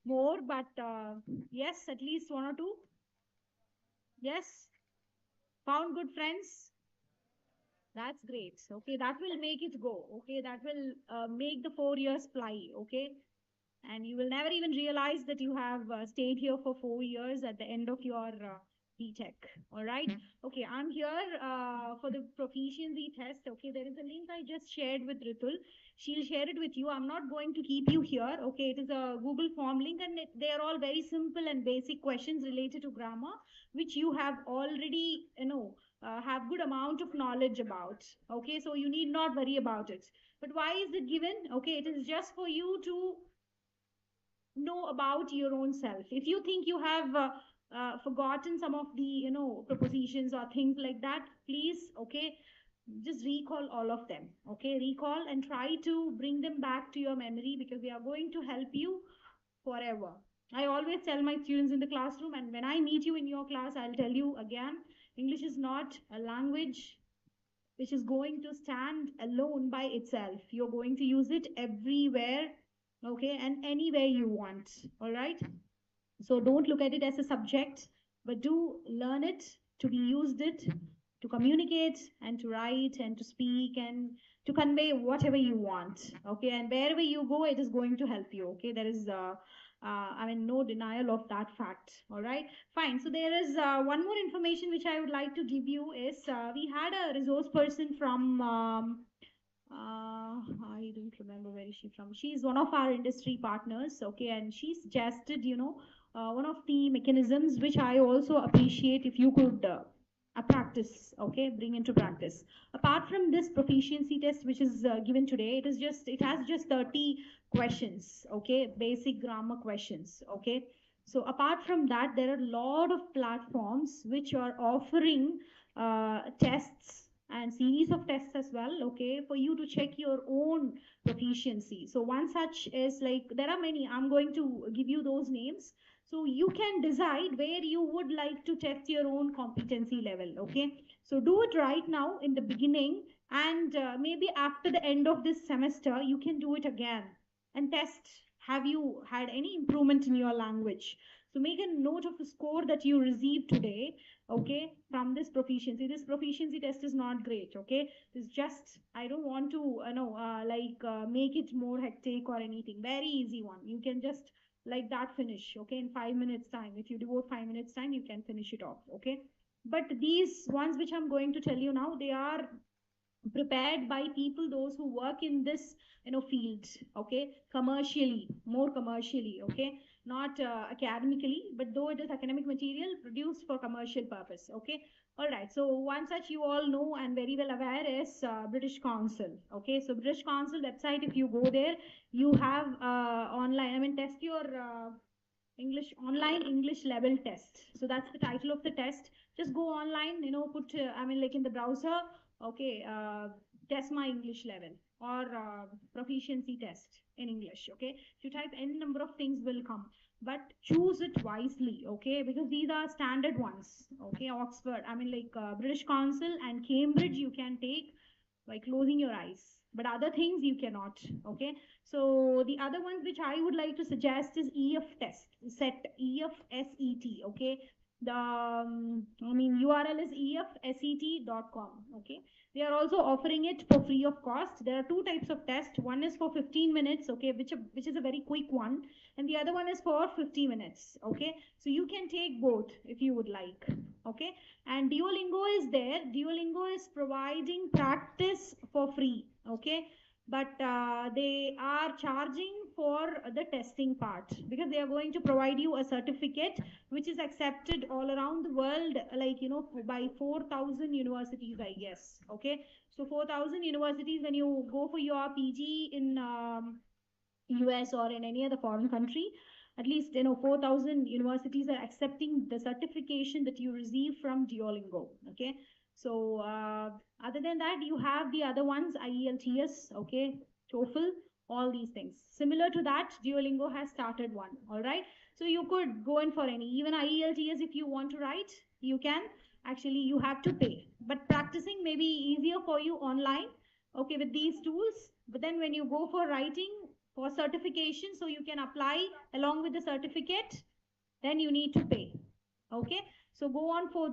more, but yes, at least one or two. Yes, found good friends. That's great. Okay, that will make it go. Okay, that will make the 4 years fly. Okay, and you will never even realize that you have stayed here for 4 years at the end of your BTech. All right. Okay, I'm here for the proficiency test. Okay, there is a link I just shared with Ritul. She'll share it with you. I'm not going to keep you here. Okay, it is a Google form link, and they are all very simple and basic questions related to grammar, which you have already, have good amount of knowledge about. Okay, so you need not worry about it. But why is it given? Okay, it is just for you to know about your own self. If you think you have forgotten some of the propositions or things like that, please, okay, just recall all of them. Okay, recall and try to bring them back to your memory, because we are going to help you forever. I always tell my students in the classroom, and when I meet you in your class, I'll tell you again, English is not a language which is going to stand alone by itself. You're going to use it everywhere, okay, and anywhere you want. All right. So don't look at it as a subject, but do learn it, to be used it, to communicate and to write and to speak and to convey whatever you want. Okay, and wherever you go, it is going to help you. Okay, there is I mean, no denial of that fact. All right, fine. So there is one more information which I would like to give you is we had a resource person from I don't remember where is she from. She's one of our industry partners, okay, and she suggested, one of the mechanisms which I also appreciate if you could practice, okay, bring into practice. Apart from this proficiency test which is given today, it has just 30 questions, okay, basic grammar questions, okay. So apart from that, there are a lot of platforms which are offering tests and series of tests as well, okay, for you to check your own proficiency. So one such is, like, there are many, I'm going to give you those names, so you can decide where you would like to test your own competency level. Okay, so do it right now in the beginning, and maybe after the end of this semester you can do it again and test, have you had any improvement in your language. So make a note of the score that you received today, okay, from this proficiency test is not great. Okay, it's just, I don't want to make it more hectic or anything. Very easy one, you can just like that finish, okay, in 5 minutes time. If you devote 5 minutes time, you can finish it off. Okay, but these ones which I'm going to tell you now, they are prepared by people those who work in this field, okay, commercially, more commercially, okay, not academically, but though it is academic material produced for commercial purpose. Okay, all right. So one such you all know and very well aware is British Council. Okay, so British Council website, if you go there, you have online, I mean, test your English online English level test. So that's the title of the test. Just go online, put I mean, like, in the browser, okay, test my English level, or proficiency test in English. Okay, if you type any number of things will come, but choose it wisely. Okay, because these are standard ones. Okay, Oxford, I mean, like, British Council and Cambridge you can take by closing your eyes, but other things you cannot. Okay, so the other ones which I would like to suggest is EF test set, EFSET. Okay, the I mean, URL is efset.com. Okay, they are also offering it for free of cost. There are two types of test. One is for 15 minutes, okay, which is a very quick one, and the other one is for 50 minutes. Okay, so you can take both if you would like. Okay, and Duolingo is there. Duolingo is providing practice for free. Okay, but they are charging for the testing part, because they are going to provide you a certificate which is accepted all around the world, like, by 4,000 universities, I guess. Okay, so 4,000 universities, when you go for your PG in US or in any other foreign country, at least 4,000 universities are accepting the certification that you receive from Duolingo. Okay, so other than that, you have the other ones, IELTS, okay, TOEFL, all these things. Similar to that, Duolingo has started one. All right, so you could go in for any, even IELTS, if you want to write, you can. Actually, you have to pay, but practicing may be easier for you online, okay, with these tools. But then when you go for writing, for certification, so you can apply along with the certificate, then you need to pay. Okay, so go on for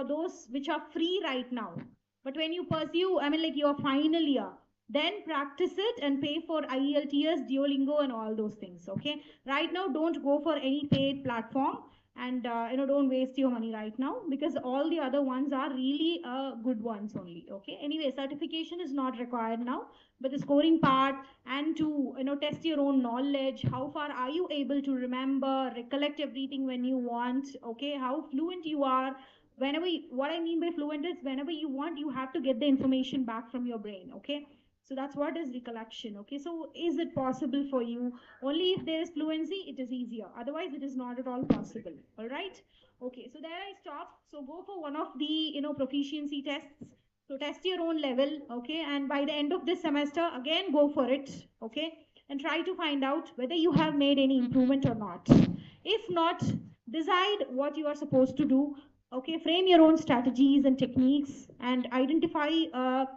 those which are free right now. But when you pursue, I mean, like, your final year, then practice it and pay for IELTS, Duolingo, and all those things. Okay, right now don't go for any paid platform. and don't waste your money right now, because all the other ones are really good ones only. Okay, anyway, certification is not required now, but the scoring part, and to test your own knowledge, how far are you able to remember, recollect everything when you want, okay, how fluent you are. Whenever what I mean by fluent is whenever you want, you have to get the information back from your brain. Okay, so that's what is recollection. Okay, so is it possible for you? Only if there is fluency, it is easier. Otherwise, it is not at all possible. All right. Okay, so there I stop. So go for one of the proficiency tests. So test your own level. Okay, and by the end of this semester, again go for it. Okay, and try to find out whether you have made any improvement or not. If not, decide what you are supposed to do. Okay, frame your own strategies and techniques, and identify a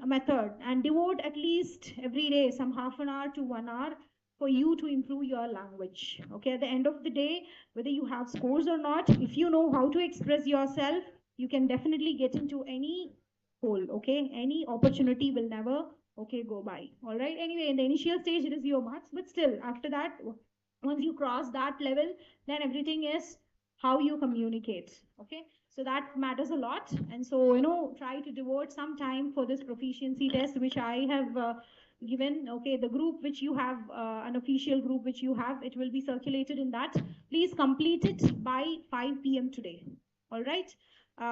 method, and devote at least every day some half an hour to 1 hour for you to improve your language. Okay, at the end of the day, whether you have scores or not, if you know how to express yourself, you can definitely get into any hole. Okay, any opportunity will never go by. All right. Anyway, in the initial stage, it is your marks, but still, after that, once you cross that level, then everything is how you communicate. Okay, so that matters a lot. And so try to devote some time for this proficiency test, which I have given. Okay, the group which you have, an official group which you have, it will be circulated in that. Please complete it by 5 p.m. today. All right,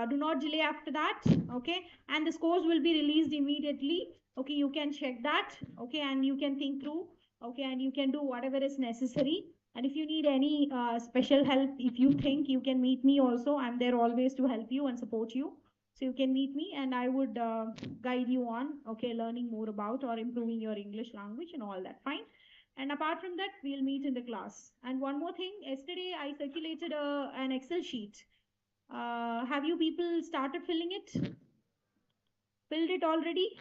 do not delay after that. Okay, and the scores will be released immediately. Okay, you can check that. Okay, and you can think through. Okay, and you can do whatever is necessary. And if you need any special help, if you think, you can meet me also. I'm there always to help you and support you. So you can meet me, and I would guide you on, okay, learning more about or improving your English language and all that. Fine. And apart from that, we'll meet in the class. And one more thing, yesterday I circulated an Excel sheet. Have you people started filling it? Filled it already?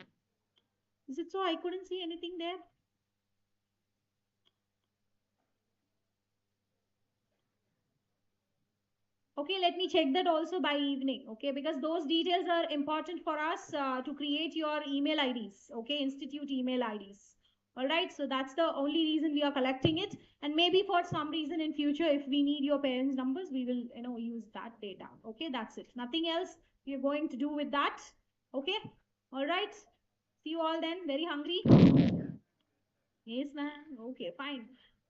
Is it so? I couldn't see anything there. Okay, let me check that also by evening. Okay, because those details are important for us to create your email IDs. Okay, institute email IDs. All right, so that's the only reason we are collecting it. And maybe for some reason in future, if we need your parents' numbers, we will use that data. Okay, that's it. Nothing else we are going to do with that. Okay, all right. See you all then. Very hungry. Yes, ma'am. Okay, fine.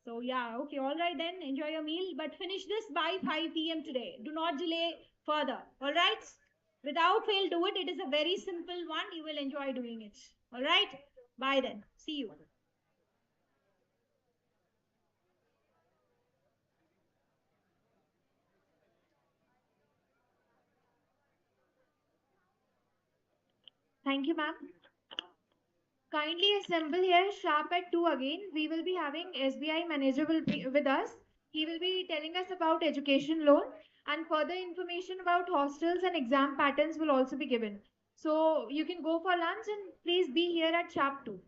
So yeah, okay, all right then. Enjoy your meal, but finish this by 5 p.m. today. Do not delay further. All right? Without fail, do it. It is a very simple one. You will enjoy doing it. All right? Bye then. See you. Thank you, ma'am. Kindly assemble here sharp at 2 again. We will be having SBI manager will be with us. He will be telling us about education loan, and further information about hostels and exam patterns will also be given. So you can go for lunch, and please be here at sharp 2.